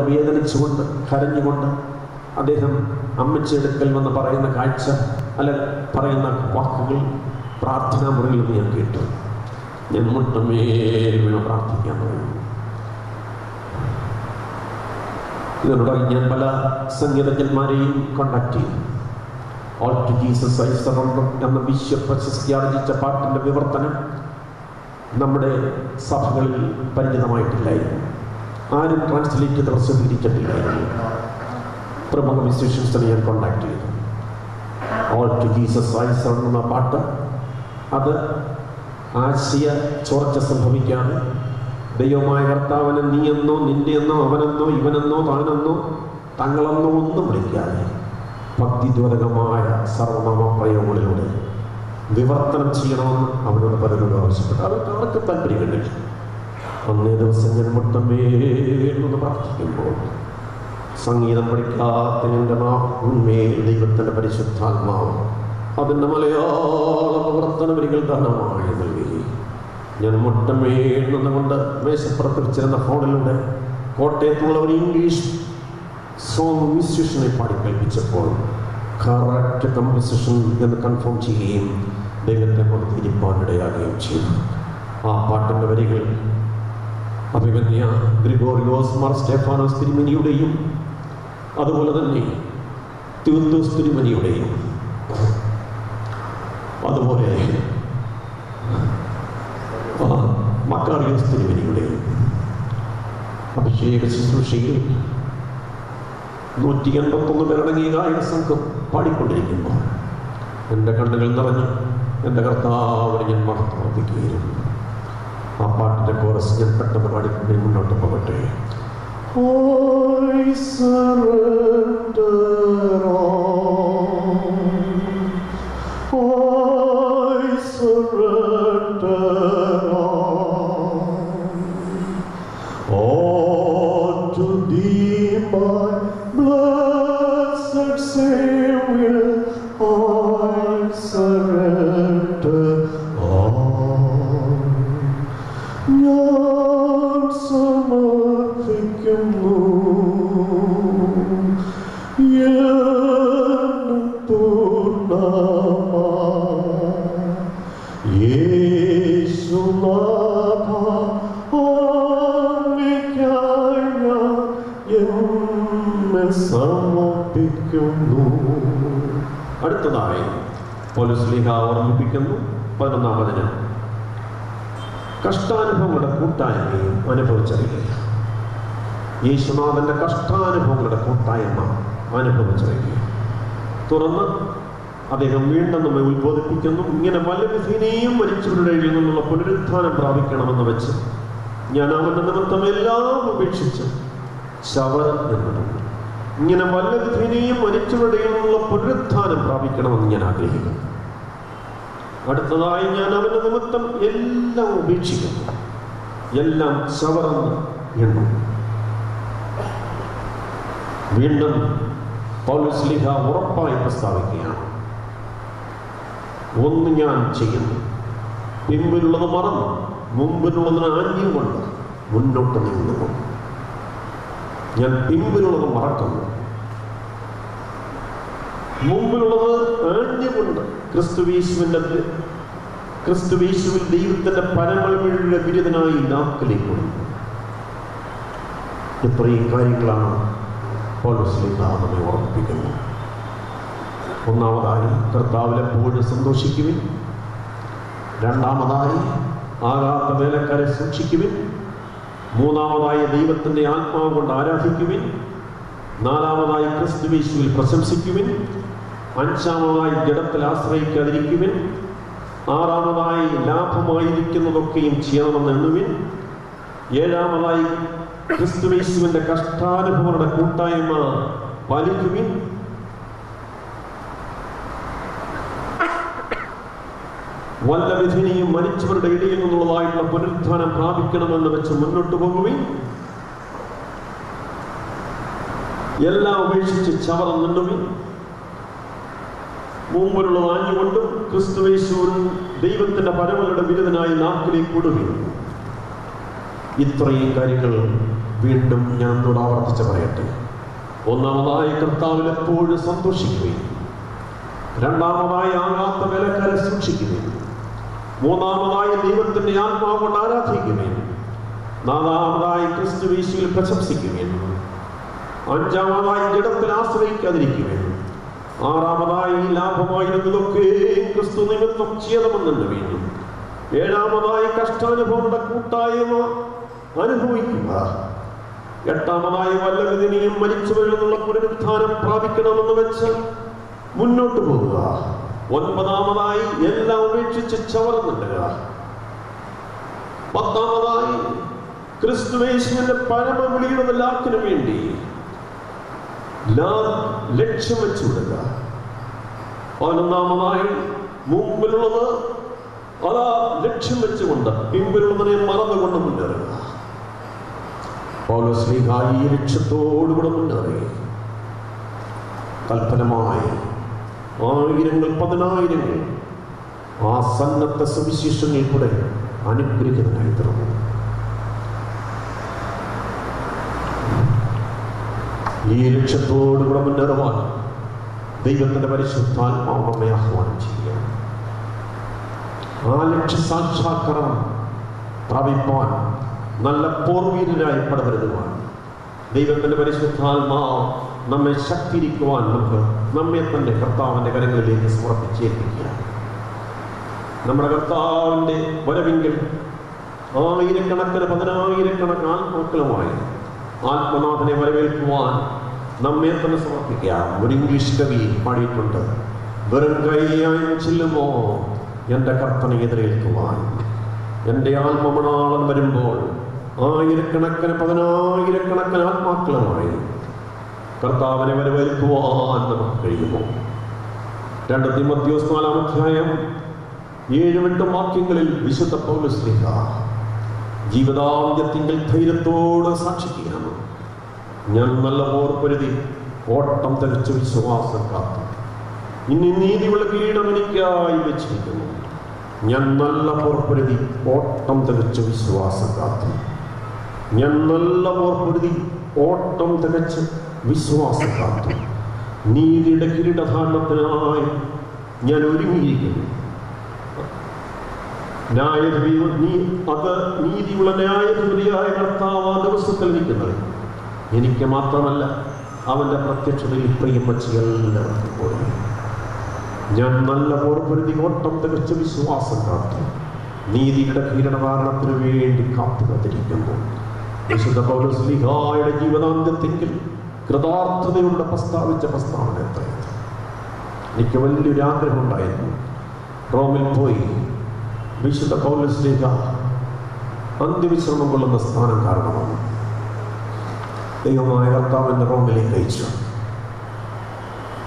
വേദനിച്ചുകൊണ്ട് കരഞ്ഞുകൊണ്ട് അദ്ദേഹം അമ്മച്ചെടുക്കൽ വന്ന് പറയുന്ന കാഴ്ച അല്ല പറയുന്ന വാക്കുകൾ പ്രാർത്ഥനാ മുറിയിൽ നിന്ന് ഞാൻ കേട്ടു. ഞാൻ മുട്ടമേൽ വീണ് പ്രാർത്ഥിക്കാൻ തുടങ്ങി. ഇതിനോടായി ഞാൻ പല സംഗീതജ്ഞന്മാരെയും കോണ്ടാക്ട് ചെയ്തു. All to Jesus I surrender എന്ന വിശ്വപ്രശസ്തി ആർജിച്ച പാട്ടിൻ്റെ വിവർത്തനം നമ്മുടെ സഭകളിൽ പരിചിതമായിട്ടില്ലായിരുന്നു. ആരും ട്രാൻസ്ലേറ്റ് ചെയ്ത് പ്രസിദ്ധീകരിച്ചിട്ടില്ലായിരുന്നു. പ്രമുഖ മ്യൂസീഷ്യൻസിനെ ഞാൻ കോണ്ടാക്ട് ചെയ്തു. All to Jesus I surrender എന്ന പാട്ട് അത് ആശയ ചോർച്ച സംഭവിക്കാതെ ദൈവമായ കർത്താവിനെ നീയെന്നോ നിന്റെയെന്നോ അവനെന്നോ ഇവനെന്നോ താനെന്നോ തങ്ങളെന്നോ ഒന്നും വിളിക്കാതെ ഭക്തിദ്യോതകമായ സർവനാമ പ്രയോഗങ്ങളിലൂടെ വിവർത്തനം ചെയ്യണമെന്ന് അവനോട് പലരോട് ആവശ്യപ്പെട്ടു. അവർക്ക് ആർക്കും താല്പര്യമില്ല. അന്നേ ദിവസം ഞാൻ മുട്ടമേലെന്ന് പ്രാർത്ഥിക്കുമ്പോൾ സംഗീതം പഠിക്കാത്ത എൻ്റെ നാവിന്മേൽ ദൈവത്തിൻ്റെ പരിശുദ്ധാത്മാവ് അതിൻ്റെ മലയാള പ്രവർത്തന വരികൾ ധനമായി നൽകി. ഞാൻ മുട്ടമേൽ നിന്നുകൊണ്ട് മേശപ്പുറത്ത് വെച്ചിരുന്ന ഫോണിലൂടെ കോട്ടയത്തുള്ള ഒരു ഇംഗ്ലീഷ് സോങ് മ്യൂസിഷ്യനെ പാടി കേൾപ്പിച്ചപ്പോൾ കറക്റ്റ് കമ്പോസിഷൻ എന്ന് കൺഫേം ചെയ്യുകയും ദൈവത്തെ തിരിപ്പാനിടയാകുകയും ചെയ്തു. ആ പാട്ടിൻ്റെ വരികൾ അഭിമന്യ ഗ്രിഗോറിയോസ് മാർ സ്റ്റെഫാനോസ് തിരുമേനിയുടെയും അതുപോലെ തന്നെ തിരുവന്തോസ് തിരുമേനിയുടെയും അതുപോലെ മക്കാറിയോസ് തിരുമേനിയുടെയും അഭിഷേക ശുശ്രൂഷയിൽ 181 പേരടങ്ങിയ ഗായക സംഘം പാടിക്കൊണ്ടിരിക്കുമ്പോൾ എൻ്റെ കണ്ണുകൾ നിറഞ്ഞു എൻ്റെ കർത്താവിനെ ഞാൻ മഹത്വവർദ്ധിക്കുകയായിരുന്നു. ആ പാട്ടിൻ്റെ കോറസ് ഞാൻ പെട്ടെന്ന് പാടിക്കൊണ്ട് മുന്നോട്ട് പോകട്ടെ. I surrender all. I surrender all to thee, my blessed Savior. I surrender all. ഞാൻ സമർപ്പിക്കുന്നു സമർപ്പിക്കുന്നു. അടുത്തതായി പൗലോസ് ശ്ലീഹ ഓർമ്മിപ്പിക്കുന്നു 11-ാം വചനം. കഷ്ടാനുഭവങ്ങളുടെ കൂട്ടായ്മയും അനുഭവിച്ചറിയുക. യേശുനാഥന്റെ കഷ്ടാനുഭവങ്ങളുടെ കൂട്ടായ്മ അനുഭവിച്ചറിയുക. തുറന്ന് അദ്ദേഹം വീണ്ടും നമ്മെ ഉത്ബോധിപ്പിക്കുന്നു. ഇങ്ങനെ വല്ലവിധീനെയും മരിച്ചവരുടെ ഇടയിൽ നിന്നുള്ള പുനരുത്ഥാനം പ്രാപിക്കണമെന്ന് വെച്ച് ഞാൻ അവന്റെ നിമിത്തം എല്ലാം ഉപേക്ഷിച്ച് ശവരം എന്നിടുന്നു. ഇങ്ങനെ വല്ലവിധീനെയും മരിച്ചവരുടെ ഇടയിൽ നിന്നുള്ള പുനരുത്ഥാനം പ്രാപിക്കണമെന്ന് ഞാൻ ആഗ്രഹിക്കുന്നു. അടുത്തതായി ഞാൻ അവന്റെ നിമിത്തം എല്ലാം ഉപേക്ഷിക്കുന്നു, എല്ലാം ശവറന്ന് എണ്ണും. വീണ്ടും പൗലോസ് ശ്ലീഹ ഉറപ്പായി പ്രസ്താവിക്കുകയാണ്. ഒന്ന് ഞാൻ ചെയ്യുന്നു, പിമ്പിലുള്ളത് മറന്ന് മുമ്പിലുള്ളതിന് ആഞ്ഞും കൊണ്ട് മുന്നോട്ട് നീങ്ങുന്നു. ഞാൻ പിമ്പിലുള്ളത് മറക്കുന്നു, മുമ്പിലുള്ളത് ആഞ്ഞുകൊണ്ട് ക്രിസ്തുയേശുവിൽ ദൈവത്തിന്റെ പരമയുടെ ബിരുദനായി നാക്കിലേക്ക് കൊടുക്കുന്നു. ഇത്രയും കാര്യങ്ങളാണ് പൗലോസ് ശ്ലീഹ നമ്മെ ഓർമ്മിപ്പിക്കുന്നത്. ഒന്നാമതായി കർത്താവിൽ എപ്പോഴും സന്തോഷിക്കുവിൻ. രണ്ടാമതായി ആകാത്ത വേലക്കാരെ സൂക്ഷിക്കുവിൻ. മൂന്നാമതായി ദൈവത്തിന്റെ ആത്മാവ് കൊണ്ട് ആരാധിക്കുവിൻ. നാലാമതായി ക്രിസ്തുയേശുവിൽ പ്രശംസിക്കുവിൻ. അഞ്ചാമതായി ജഡത്തിൽ ആശ്രയിക്കാതിരിക്കുവിൻ. ആറാമതായി ലാഭമായിരിക്കുന്നതൊക്കെയും ചെയ്യണമെന്ന് എണ്ണുവിൻ. ഏഴാമതായി ക്രിസ്തുയേശുവിന്റെ കഷ്ടാനുഭവങ്ങളുടെ കൂട്ടായ്മ പാലിക്കുവിൻ. വല്ലവിധനെയും മരിച്ചവരുടെ ഇടയിൽ നിന്നുള്ളതായിട്ടുള്ള പുനരുത്ഥാനം പ്രാപിക്കണമെന്ന് വെച്ച് മുന്നോട്ട് പോകുവിൻ. എല്ലാം ഉപേക്ഷിച്ച് ചവറം നിന്നുവിൻ. മുമ്പിലുള്ള ആഞ്ഞുകൊണ്ടും ക്രിസ്തുയേശുവിൻ ദൈവത്തിന്റെ പരമയുടെ ബിരുദനായി നാക്കിലേക്ക് കൊടുവിൻ. ഇത്രയും കാര്യങ്ങൾ വീണ്ടും ഞാൻ ഒന്നുകൂടെ ആവർത്തിച്ച് പറയട്ടെ. ഒന്നാമതായി കർത്താവിൽ എപ്പോഴും സന്തോഷിക്കുകയും, രണ്ടാമതായി ആകാത്ത വിലക്കാരെ സൂക്ഷിക്കുകയും, മൂന്നാമതായി ദൈവത്തിന്റെ ആത്മാവ് കൊണ്ട് ആരാധിക്കുകയും, നാലാമതായി ക്രിസ്തുയേശുവിൽ പ്രശംസിക്കുകയും, അഞ്ചാമതായി ജഡത്തിൽ ആശ്രയിക്കാതിരിക്കുകയും, ആറാമതായി ലാഭമായിരുന്നതൊക്കെ ക്രിസ്തു നിമിത്തം ഛേദമെന്നുവീണ്ടും, ഏഴാമതായി കഷ്ടാനുഭവങ്ങളുടെ കൂട്ടായ്മ അനുഭവിക്കുക, എട്ടാമതായി വല്ലവിധിനെയും മരിച്ചവരിൽ നിന്നുള്ള പുനരുത്ഥാനം പ്രാപിക്കണമെന്ന് വെച്ച് മുന്നോട്ട് പോകുക, ഒൻപതാമതായി എല്ലാം ഉപേക്ഷിച്ച് ചവറന്നിടുക, പത്താമതായി ക്രിസ്തുയേശുവിന്റെ പരമവിളിയുടെ ലാക്കിനു വേണ്ടി ലക്ഷ്യം വെച്ചുവിടുക, പതിനൊന്നാമതായി മുമ്പിലുള്ളത് അതാ ലക്ഷ്യം വെച്ചുകൊണ്ട് പിമ്പിലുള്ളതിനെ മറന്നുകൊണ്ട് മുന്നേറുക. പൗലോസ് ശ്ലീഹ ഈ ലക്ഷ്യത്തോടുകൂടെ മുന്നേറി കൽപ്പനമായി ആയിരങ്ങൾ പതിനായിരങ്ങൾ ആ സന്നദ്ധ സുവിശേഷങ്ങളിൽ കൂടെ അനുഗ്രഹിക്കുന്നതിനായി തീർന്നു. ഈ ലക്ഷ്യത്തോടുകൂടെ മുന്നേറുവാൻ ദൈവത്തിന്റെ പരിശുദ്ധാത്മാവ് നമ്മെ ആഹ്വാനം ചെയ്യുക. ആ ലക്ഷ്യ സാക്ഷാത്കാരം പ്രാപിപ്പാൻ നല്ല പോർവീരനായി പടവരുത്തുവാൻ ദൈവത്തിന്റെ പരിശുദ്ധാത്മാവ് നമ്മെ ശക്തിയിരിക്കുവാൻ നമുക്ക് നമ്മെ തന്നെ കർത്താവിന്റെ കരങ്ങളിലേക്ക് സമർപ്പിച്ചേൽപ്പിക്കുക. നമ്മുടെ കർത്താവിന്റെ വരവെങ്കിൽ ആയിരക്കണക്കിന് പതിനായിരക്കണക്കിന് ആത്മാക്കളുമായി ആത്മനാഥനെ വരവേൽക്കുവാൻ നമ്മെ തന്നെ സമർപ്പിക്കാം. ഒരു ഇംഗ്ലീഷ് കവി പാടിയിട്ടുണ്ട്, വെറും കൈയായി ചെല്ലുമോ എൻ്റെ കർത്തനെ എതിരേൽക്കുവാൻ. എൻ്റെ ആത്മമണാളൻ വരുമ്പോൾ ആയിരക്കണക്കിന് പതിനായിരക്കണക്കിന് ആത്മാക്കളുമായി കർത്താവിനെ വരവേൽക്കുവാൻ നമുക്ക് കഴിയുമോ? 2 തീമോഥെയോസ് 4-ാം അധ്യായം 7-8 വാക്യങ്ങളിൽ വിശുദ്ധ പൗലോസ് ശ്ലീഹ ജീവിതാന്ത്യത്തിങ്കിൽ ധൈര്യത്തോടെ സാക്ഷിക്കുകയാണ്. ഞാൻ നല്ല പോർപ്പൊരുതി ഓട്ടം തികച്ച വിശ്വാസം കാത്തു, ഇനി നീതിയുള്ള കിരീടം എനിക്കായി വെച്ചിരിക്കുന്നു. ഞാൻ നല്ല പോർപ്പൊരുതി ഓട്ടം തികച്ച വിശ്വാസം കാത്തു. ഞാൻ നല്ല പോർപ്പൊരുതി ഓട്ടം തികച്ച് വിശ്വാസം കാത്തു. നീതിയുടെ കിരീടധാരണത്തിനായി ഞാൻ ഒരുങ്ങിയിരിക്കുന്നു. നീതിയുള്ള ന്യായാധിപതിയായ കർത്താവ് ആ ദിവസത്തിൽ ഇരിക്കുന്നത് എനിക്ക് മാത്രമല്ല, അവന്റെ പ്രത്യക്ഷതയിൽ പ്രിയം വച്ച് എല്ലാവർക്കും പോയി. ഞാൻ നല്ല പോർപ്പൊരുതി ഓട്ടം തികച്ച വിശ്വാസം കാത്തു, നീതിയുടെ കിരീടധാരണത്തിനു വേണ്ടി കാത്തുകാത്തിരിക്കുന്നു. വിശുദ്ധ പൗലോസ് ശ്ലീഹായുടെ ജീവിതാന്ത്യത്തിൽ കൃതാർത്ഥതയോടെ പ്രസ്താവിച്ച പ്രസ്താവന എത്രയാണ്. എനിക്ക് വലിയൊരു ആഗ്രഹം ഉണ്ടായിരുന്നു, റോമിൽ പോയി വിശുദ്ധ പൗലോസ് ശ്ലീഹ അന്ത്യവിശ്രമം കൊള്ളുന്ന സ്ഥാനം കാരണമാണ് ദൈവമായ കർത്താവിന്റെ റോമിലേക്ക് അയച്ചു.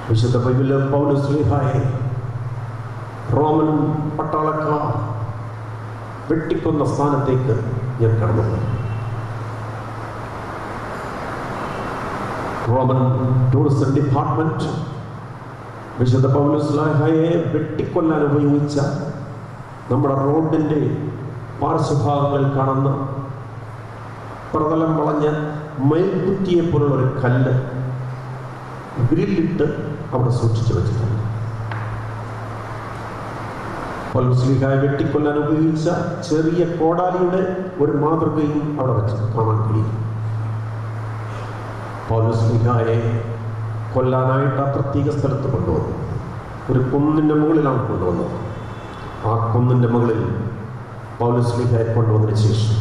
വിശുദ്ധ ബൈബിളിൽ പൗലോസ് ശ്ലീഹായെ റോമൻ പട്ടാളക്കാർ വെട്ടിക്കൊന്ന സ്ഥാനത്തേക്ക് ഞാൻ കടന്നുപോയി. റോമൻ ടൂറിസം ഡിപ്പാർട്ട്മെന്റ് വിശുദ്ധ പൗലോസ് ശ്ലീഹായെ വെട്ടിക്കൊല്ലാൻ ഉപയോഗിച്ച നമ്മുടെ റോഡിന്റെ പാർശ്വഭാഗങ്ങളിൽ കാണുന്ന പ്രതലം വളഞ്ഞ മയിൽക്കുറ്റിയെ പോലുള്ള ഒരു കല്ല് ഗ്രില്ലിട്ട് അവിടെ സൂക്ഷിച്ചു വെച്ചിട്ടുണ്ട്. പൗലോസ് ശ്ലീഹായെ വെട്ടിക്കൊല്ലാൻ ഉപയോഗിച്ച ചെറിയ കോടാലിയുടെ ഒരു മാതൃകയും അവിടെ വെച്ച് കാണാൻ കഴിയും. പൗലോസ് ശ്ലീഹായെ കൊല്ലാനായിട്ട് ആ പ്രത്യേക സ്ഥലത്ത് കൊണ്ടുവന്നു. ഒരു കുന്നിൻ്റെ മുകളിലാണ് കൊണ്ടുവന്നത്. ആ കുന്നിൻ്റെ മുകളിൽ പൗലോസ് ശ്ലീഹായെ കൊണ്ടുവന്നതിന് ശേഷം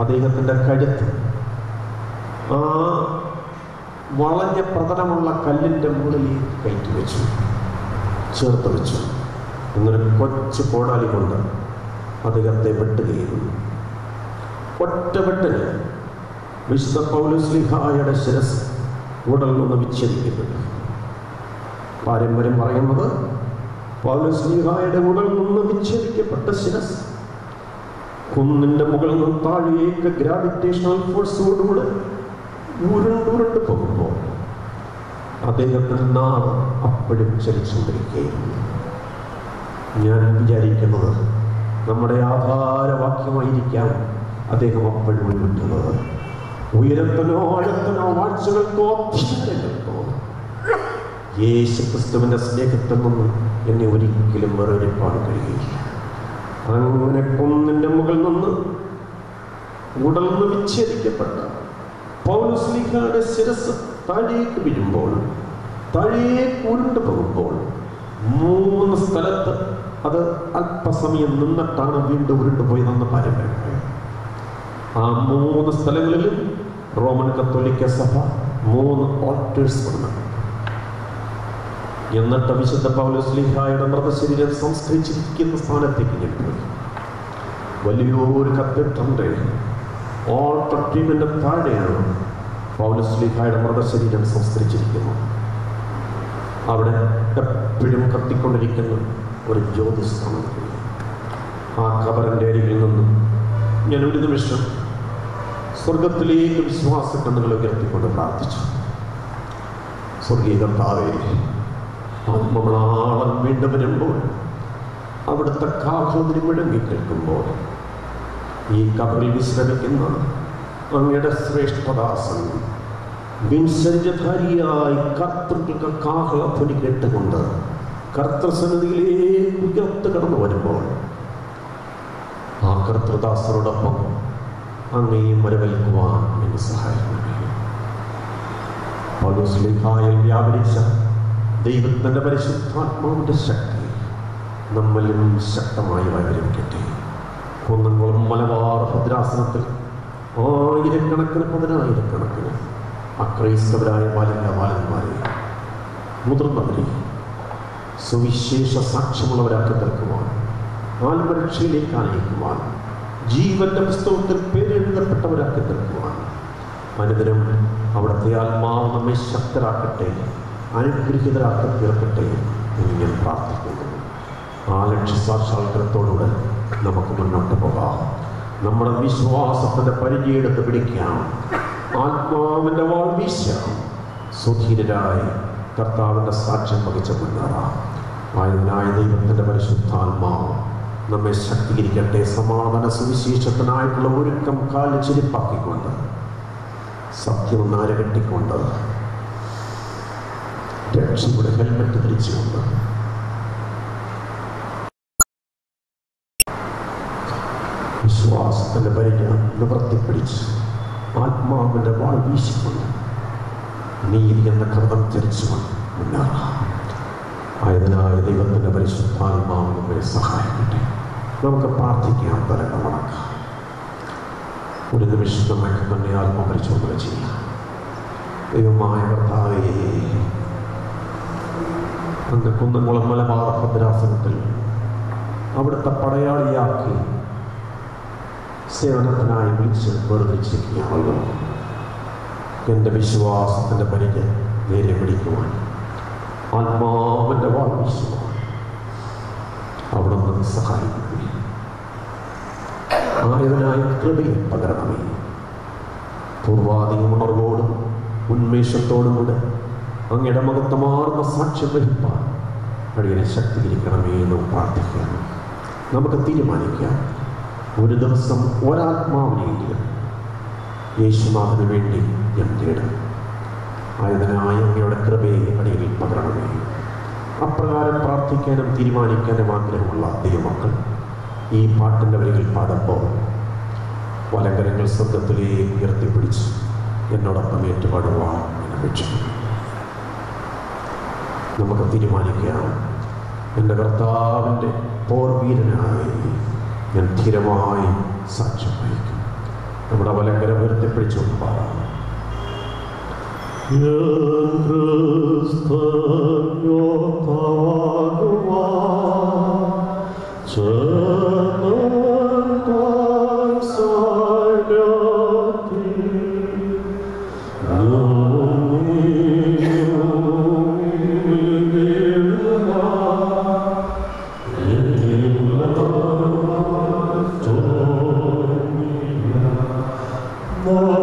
അദ്ദേഹത്തിൻ്റെ കഴുത്ത് ആ വളഞ്ഞ പ്രതലമുള്ള കല്ലിൻ്റെ മുകളിൽ കയറ്റി വെച്ചു, ചേർത്ത് വെച്ചു. അങ്ങനെ കൊച്ചു കോടാലി കൊണ്ട് അദ്ദേഹത്തെ വെട്ടുകയും ഒറ്റ വെട്ടിന് വിശുദ്ധ പൗലോസ് ശ്ലീഹായുടെ ശിരസ് ഉടൽ നിന്ന് വിച്ഛേദിക്കപ്പെട്ടു. പാരമ്പര്യം പറയുന്നത് പൗലോസ് ശ്ലീഹായുടെ ഉടൽ നിന്ന് വിച്ഛേദിക്കപ്പെട്ട ശിരസ് കുന്നിന്റെ മുകളിൽ നിന്ന് താഴേക്ക് ഗ്രാവിറ്റേഷണൽ ഫോഴ്സോടുകൂടെ ഉരുണ്ടുരുണ്ട് പോകുമ്പോൾ അദ്ദേഹത്തിന് നാവ് അപ്പോഴും ചലിച്ചുകൊണ്ടിരിക്കുകയായിരുന്നു. ഞാൻ വിചാരിക്കുന്നത് നമ്മുടെ ആധാരവാക്യമായിരിക്കാം അദ്ദേഹം അപ്പോഴും വിട്ടുന്നത്. ഉയരത്തിനോ ആഴത്തിനോ വാഴ്ചകൾക്കോ അധികാരങ്ങൾക്കോ യേശുക്രിസ്തുവിന്റെ സ്നേഹത്തിൽ നിന്ന് എന്നെ ഒരിക്കലും വേർതിരിപ്പാൻ കഴിയില്ല. അങ്ങനെ കുന്നിന്റെ മുകളിൽ നിന്ന് ഉടൽന്ന് വിച്ഛേദിക്കപ്പെട്ട പൗലോസ്ലീഹായുടെ ശിരസ് താഴേക്ക് വീഴുമ്പോൾ, താഴേക്ക് ഉരുണ്ടു പോകുമ്പോൾ 3 സ്ഥലത്ത് അത് അല്പസമയം നിന്നിട്ടാണ് വീണ്ടും ഉരുണ്ടുപോയതെന്ന് പാരമ്പര്യം. ആ 3 സ്ഥലങ്ങളിലും റോമൻ കത്തോലിക്ക സഭ 3 ഓൾട്ടേഴ്സ് കൊടുത്തു. എന്നിട്ട് വിശുദ്ധ പൗലോസ്ലീഹായുടെ മൃതശരീരം സംസ്കരിച്ചിരിക്കുന്ന സ്ഥാനത്തേക്ക് ഞാൻ പോയി. വലിയൊരു കത്തീഡ്രലിന്റെ ഓൾട്ടർ ടീമിന്റെ താഴെയാണ് പൗലോസ്ലീഹായുടെ മൃതശരീരം സംസ്കരിച്ചിരിക്കുന്നത്. അവിടെ എപ്പോഴും കത്തിക്കൊണ്ടിരിക്കുന്ന ഒരു ജ്യോതിസ്ഥാനം. ആ ഖബറിന്റെ അരികിൽ നിന്നും ഞാൻ ഒരു നിമിഷം സ്വർഗത്തിലേക്ക് വിശ്വാസ കണ്ണുകൾ ഉയർത്തിക്കൊണ്ട് പ്രാർത്ഥിച്ചു. സ്വർഗീയ കർത്താവേ, ആത്മമളാളം വീണ്ടും വരുമ്പോൾ, അവിടുത്തെ കാഹളത്തിന് മുഴങ്ങി കേൾക്കുമ്പോൾ, ഈ ഖബറിൽ വിശ്രമിക്കുന്ന അങ്ങയുടെ ശ്രേഷ്ഠദാസൻ വിൻസരിജധാരിയായി കർത്തൃകൾക്ക് കാഹളധ്വനി കേട്ടുകൊണ്ട് കർത്തൃസന്നിധിയിലേക്ക് ഉയർത്ത് കടന്നു വരുമ്പോൾ, ആ കർത്തൃദാസനോടൊപ്പം അങ്ങേയും വരവേൽക്കുവാൻ എന്നെ സഹായിക്കണമേ. പൗലോസ്ലീഹായിൽ വ്യാപരിച്ച ദൈവത്തിന്റെ പരിശുദ്ധാത്മാവിന്റെ ശക്തി നമ്മിലും ശക്തമായി വരവിരിക്കട്ടെ. കുന്നംകുളം മലബാർ ഭദ്രാസനത്തിൽ ആയിരക്കണക്കിന് 10,000-കണക്കിന് അക്രൈസ്തവരായ ബാലന്മാരെ, മുതിർന്നവരെ സുവിശേഷ സാക്ഷ്യമുള്ളവരാക്കി തീർക്കുവാൻ, ആത്മരക്ഷയിലേക്ക് അനയിക്കുവാൻ, ജീവന്റെ പുസ്തകത്തിൽ പേരെഴുതപ്പെട്ടവരാക്കി തീർക്കുവാൻ, അനുദിനം അവിടുത്തെ ആത്മാവ് നമ്മെ ശക്തരാക്കട്ടെ, അനുഗ്രഹീതരാക്കി തീർക്കട്ടെ എന്ന് ഞാൻ പ്രാർത്ഥിക്കുന്നു. ആ ലക്ഷ്യസാക്ഷാത്കാരത്തോടുകൂടെ നമുക്ക് മുന്നോട്ട് പോകാം. നമ്മുടെ വിശ്വാസത്തിന്റെ പരിചയെടുത്ത് പിടിക്കാം. ആത്മാവിന്റെ വാൾ വീശാം. സുധീരരായി കർത്താവിന്റെ സാക്ഷ്യം വഹിച്ച് മുന്നേറാം. ആയതിനായ ദൈവത്തിന്റെ പരിശുദ്ധാത്മാവ് നമ്മെ ശക്തീകരിക്കട്ടെ. സമാധാന സുവിശേഷത്തിനായിട്ടുള്ള ഒരുക്കം കാല് ചെരിപ്പാക്കിക്കൊണ്ട്, സത്യം നാരകെട്ടിക്കൊണ്ട്, രക്ഷയുടെ ഹെൽമെറ്റ് ധരിച്ചുകൊണ്ട്, വിശ്വാസത്തിന്റെ പരിച നിവർത്തിപ്പിടിച്ച്, ആത്മാവിന്റെ വാൾ വീശിക്കൊണ്ട്, നീതി എന്ന കൃതം ധരിച്ചുകൊണ്ട് മുന്നേറാം. ആയതിനായ ദൈവത്തിന്റെ പരിശുദ്ധാത്മാവ് നമ്മെ സഹായിക്കട്ടെ. നമുക്ക് പ്രാർത്ഥിക്കാം. തലങ്ങൾ വണക്കാം. ഒരു നിമിഷം നമ്മൾക്ക് തന്നെ ആത്മപരിശോധന ചെയ്യാം. ദൈവമായ കർത്താവേ, അങ്ങ് കുന്നംകുളം മലബാർ ഭദ്രാസനത്തിൽ അവിടുത്തെ പടയാളിയാക്കി സേവനത്തിനായി വിളിച്ച് വേർതിരിച്ചിരിക്കുകയാണല്ലോ. എൻ്റെ വിശ്വാസത്തിൻ്റെ പരിച നേരെ പിടിക്കുവാൻ, ആത്മാവിൻ്റെ വാൾ വീശുവാൻ അവിടെ നിന്ന് സഹായിക്കണമേ. ആയതിനായി കൃപയെ പകരണമേ. പൂർവാധികം ഉണർവോടും ഉന്മേഷത്തോടും കൂടെ അങ്ങയുടെ മഹത്വമാർന്ന സാക്ഷ്യം വഹിപ്പാൻ അടിയനെ ശക്തീകരിക്കണമേ എന്ന് പ്രാർത്ഥിക്കാം. നമുക്ക് തീരുമാനിക്കാം, ഒരു ദിവസം ഒരാത്മാവിനെങ്കിലും യേശുനാഥന് വേണ്ടി ഞാൻ തേടും. ആയതിനായ അങ്ങയുടെ കൃപയെ അടിയിൽ പകരണമേ. അപ്രകാരം പ്രാർത്ഥിക്കാനും തീരുമാനിക്കാനും ആഗ്രഹമുള്ള ദൈവമക്കൾ ഈ പാട്ടിൻ്റെ വരികൾ പാടുമ്പോൾ വലങ്കരങ്ങൾ സ്വർഗത്തിലേക്ക് ഉയർത്തിപ്പിടിച്ച് എന്നോടൊപ്പം ഏറ്റുപാടുവാൻ ഞാൻ അപേക്ഷിക്കുന്നു. നമുക്ക് തീരുമാനിക്കാം, എൻ്റെ കർത്താവിൻ്റെ പോർവീരനായി ഞാൻ ധീരമായി സാക്ഷ്യം വഹിക്കും. നമ്മുടെ വലങ്കര ഉയർത്തിപ്പിടിച്ചുകൊണ്ട് പാടാം. Oh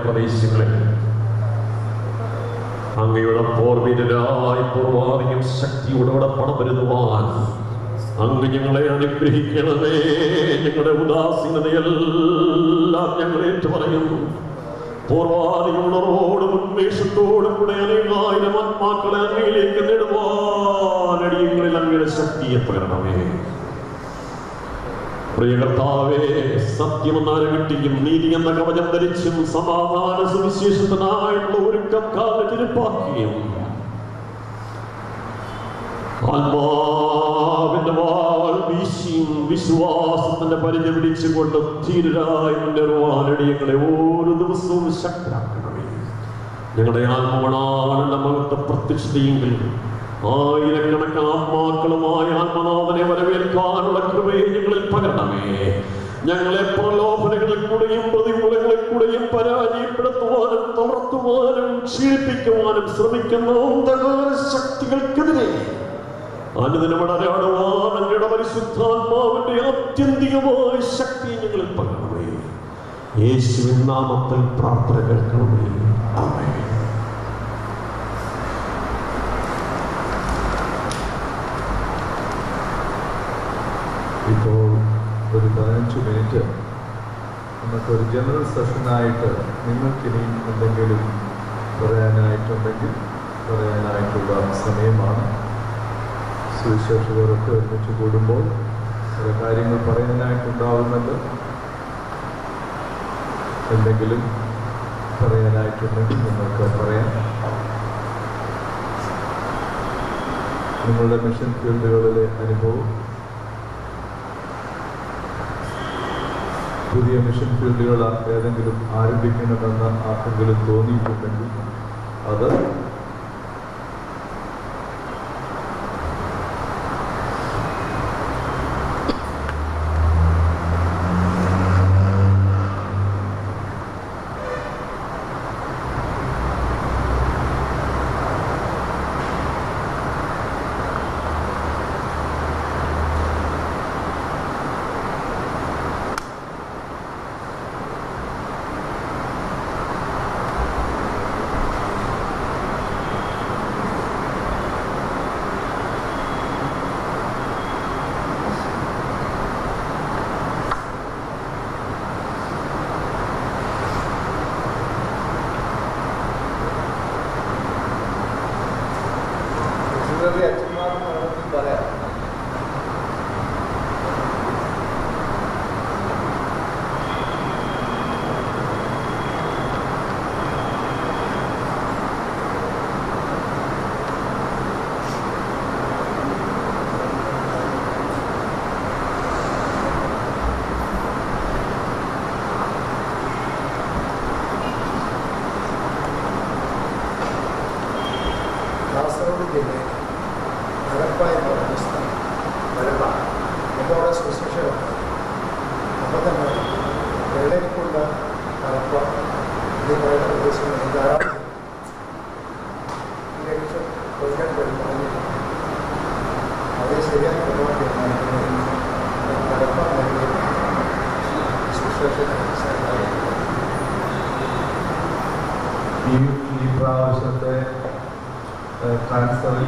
പ്രദേശങ്ങളെ അങ്ങയുടെ പോർവീരരായി പൂർവാധികം ശക്തിയോടെ പണമരുതുവാൻ അങ്ങ് ഞങ്ങളെ അനുഗ്രഹിക്കണമേ. ഞങ്ങളുടെ ഉദാസീനതയെല്ലാം ഞങ്ങൾ ഏറ്റുപറയുന്നു. പൂർവാധികം ഉണർവോടും ഉന്മേഷത്തോടും കൂടെ അനേകായിരം ആത്മാക്കളെ അങ്ങയിലേക്ക് നേടുവാൻ അടിയങ്ങളിൽ അങ്ങയുടെ ശക്തിയെ പകരണമേ. പ്രിയകർത്താവേ, സത്യമെന്നാരകട്ടിയും നീതി എന്ന കവചം ധരിച്ചും സമാധാന സുവിശേഷത്തിനായിട്ടുള്ള ഒരുക്കം കാലത്തിരിപ്പാക്കിയും ആത്മാവിന്റെ വാൾ വീശിയും വിശ്വാസത്തിന്റെ പരിധി പിടിച്ചുകൊണ്ട് ധീരരായി മുന്നേറുവാനടിയങ്ങളെ ഓരോ ദിവസവും ശക്തരാക്കണമേ. ഞങ്ങളുടെ ആത്മാവാണ് മഹത്വ പ്രത്യക്ഷതയെങ്കിൽ ആയിരക്കണക്കിന് ആത്മാക്കളുമായ ആത്മനാഥനെ വരവേൽക്കാനുള്ള കൃപയെ ഞങ്ങളിൽ പകരണമേ. ഞങ്ങളെ പ്രലോഭനങ്ങളിൽ കൂടെയും പ്രതികൂലങ്ങളിൽ കൂടെയും പരാജയപ്പെടുത്തുവാനും തളർത്തുവാനും ക്ഷീണിപ്പിക്കുവാനും ശ്രമിക്കുന്ന അന്ധകാര ശക്തികൾക്കെതിരെ അനുദിനം അടരാടുവാൻ അങ്ങയുടെ പരിശുദ്ധാത്മാവിന്റെ ആത്യന്തികമായ ശക്തി ഞങ്ങളിൽ പകരണമേ. യേശുവിൻ നാമത്തിൽ പ്രാർത്ഥന കേൾക്കണമേ. ആമേൻ. ഇപ്പോൾ ഒരു 15 മിനിറ്റ് നമുക്കൊരു ജനറൽ സെഷനായിട്ട് നിങ്ങൾക്കിനി എന്തെങ്കിലും പറയാനായിട്ടുണ്ടെങ്കിൽ പറയാനായിട്ടുള്ള സമയമാണ്. സുവിശേഷകരൊക്കെ ഒരുമിച്ച് കൂടുമ്പോൾ ചില കാര്യങ്ങൾ പറയാനായിട്ടുണ്ടാവുമല്ലോ. എന്തെങ്കിലും പറയാനായിട്ടുണ്ടെങ്കിൽ നിങ്ങൾക്ക് പറയാം. നിങ്ങളുടെ മിഷൻ ഫീൽഡുകളിലെ അനുഭവം, പുതിയ മിഷൻ ഫീൽഡുകൾ ഏതെങ്കിലും ആരംഭിക്കണമെന്ന് ആർക്കെങ്കിലും തോന്നിയിട്ടുണ്ടെങ്കിൽ അത് ഈ പ്രാവശ്യത്തെ ട്രാൻസ്ഫറിൽ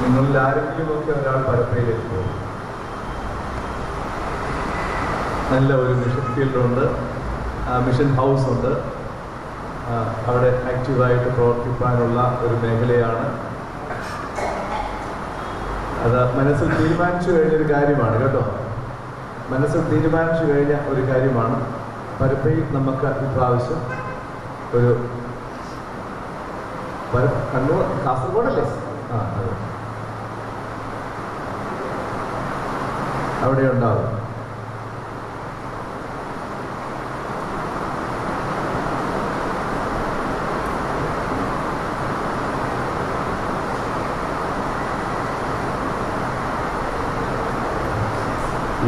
നിങ്ങളിൽ ആരെങ്കിലുമൊക്കെ ഒരാൾ പരപ്പയിലേക്ക് പോകും. നല്ല ഒരു മിഷൻ ഫീൽഡുണ്ട്, മിഷൻ ഹൗസ് ഉണ്ട്. അവിടെ ആക്റ്റീവായിട്ട് പ്രവർത്തിക്കാനുള്ള ഒരു മേഖലയാണ്. അത് മനസ്സിൽ തീരുമാനിച്ചു കഴിഞ്ഞൊരു കാര്യമാണ് കേട്ടോ. മനസ്സിൽ തീരുമാനിച്ചു കഴിഞ്ഞ ഒരു കാര്യമാണ്. പരപ്പയിൽ നമുക്ക് ഇപ്രാവശ്യം ഒരു കണ്ണൂർ കാസർഗോഡല്ലേ? അതെ, അവിടെ ഉണ്ടാവും.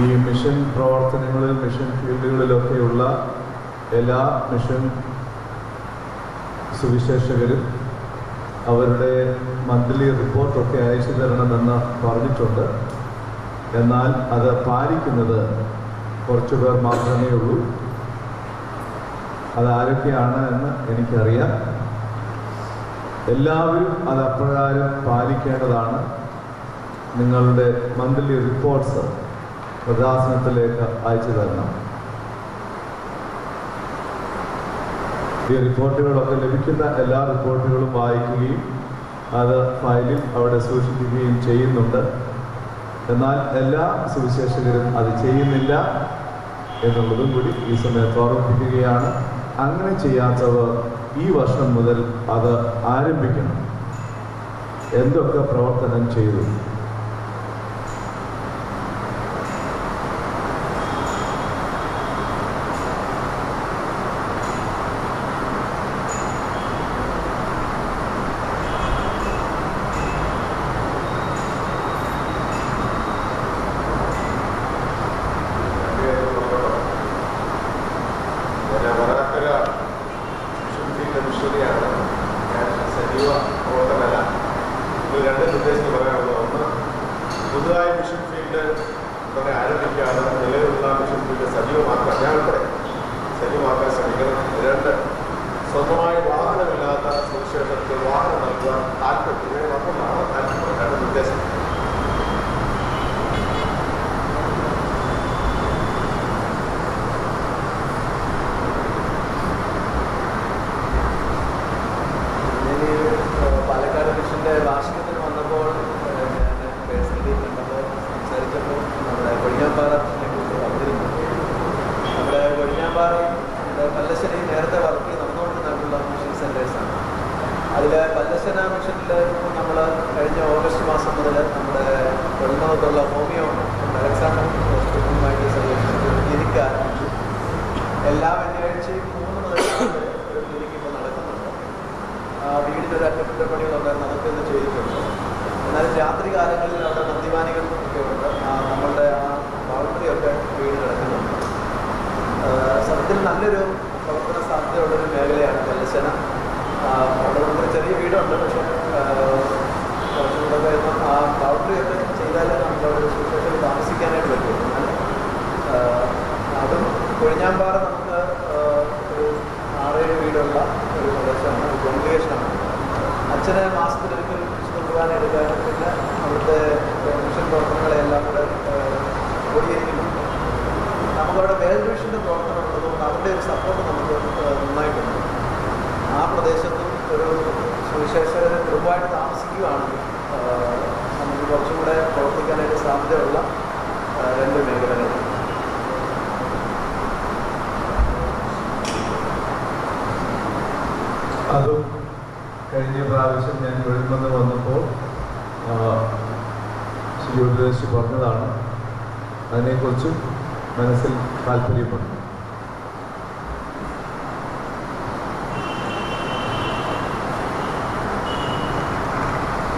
ഈ മിഷൻ പ്രവർത്തനങ്ങളിൽ, മിഷൻ ഫീൽഡുകളിലൊക്കെയുള്ള എല്ലാ മിഷൻ സുവിശേഷകരും അവരുടെ മന്ത്ലി റിപ്പോർട്ടൊക്കെ അയച്ചു തരണമെന്ന് പറഞ്ഞിട്ടുണ്ട്. എന്നാൽ അത് പാലിക്കുന്നത് കുറച്ചു പേർ മാത്രമേ ഉള്ളൂ. അതാരൊക്കെയാണ് എന്ന് എനിക്കറിയാം. എല്ലാവരും അത് അപ്രകാരം പാലിക്കേണ്ടതാണ്. നിങ്ങളുടെ മന്ത്ലി റിപ്പോർട്ട്സ് പ്രദാസനത്തിലേക്ക് അയച്ചു തരണം. ഈ റിപ്പോർട്ടുകളൊക്കെ ലഭിക്കുന്ന എല്ലാ റിപ്പോർട്ടുകളും വായിക്കുകയും അത് ഫയലിൽ അവിടെ സൂക്ഷിക്കുകയും ചെയ്യുന്നുണ്ട്. എന്നാൽ എല്ലാ സുവിശേഷകരും അത് ചെയ്യുന്നില്ല എന്നുള്ളതും കൂടി ഈ സമയത്ത് ഓർമ്മിപ്പിക്കുകയാണ്. അങ്ങനെ ചെയ്യാത്തവർ ഈ വർഷം മുതൽ അത് ആരംഭിക്കണം. എന്തൊക്കെ പ്രവർത്തനം ചെയ്തു? അതും കഴിഞ്ഞ പ്രാവശ്യം ഞാൻ വെളിമന്ന് വന്നപ്പോൾ ശ്രീ ഉപദേശിച്ച് പറഞ്ഞതാണ്. അതിനെക്കുറിച്ചും മനസ്സിൽ താല്പര്യമുണ്ട്.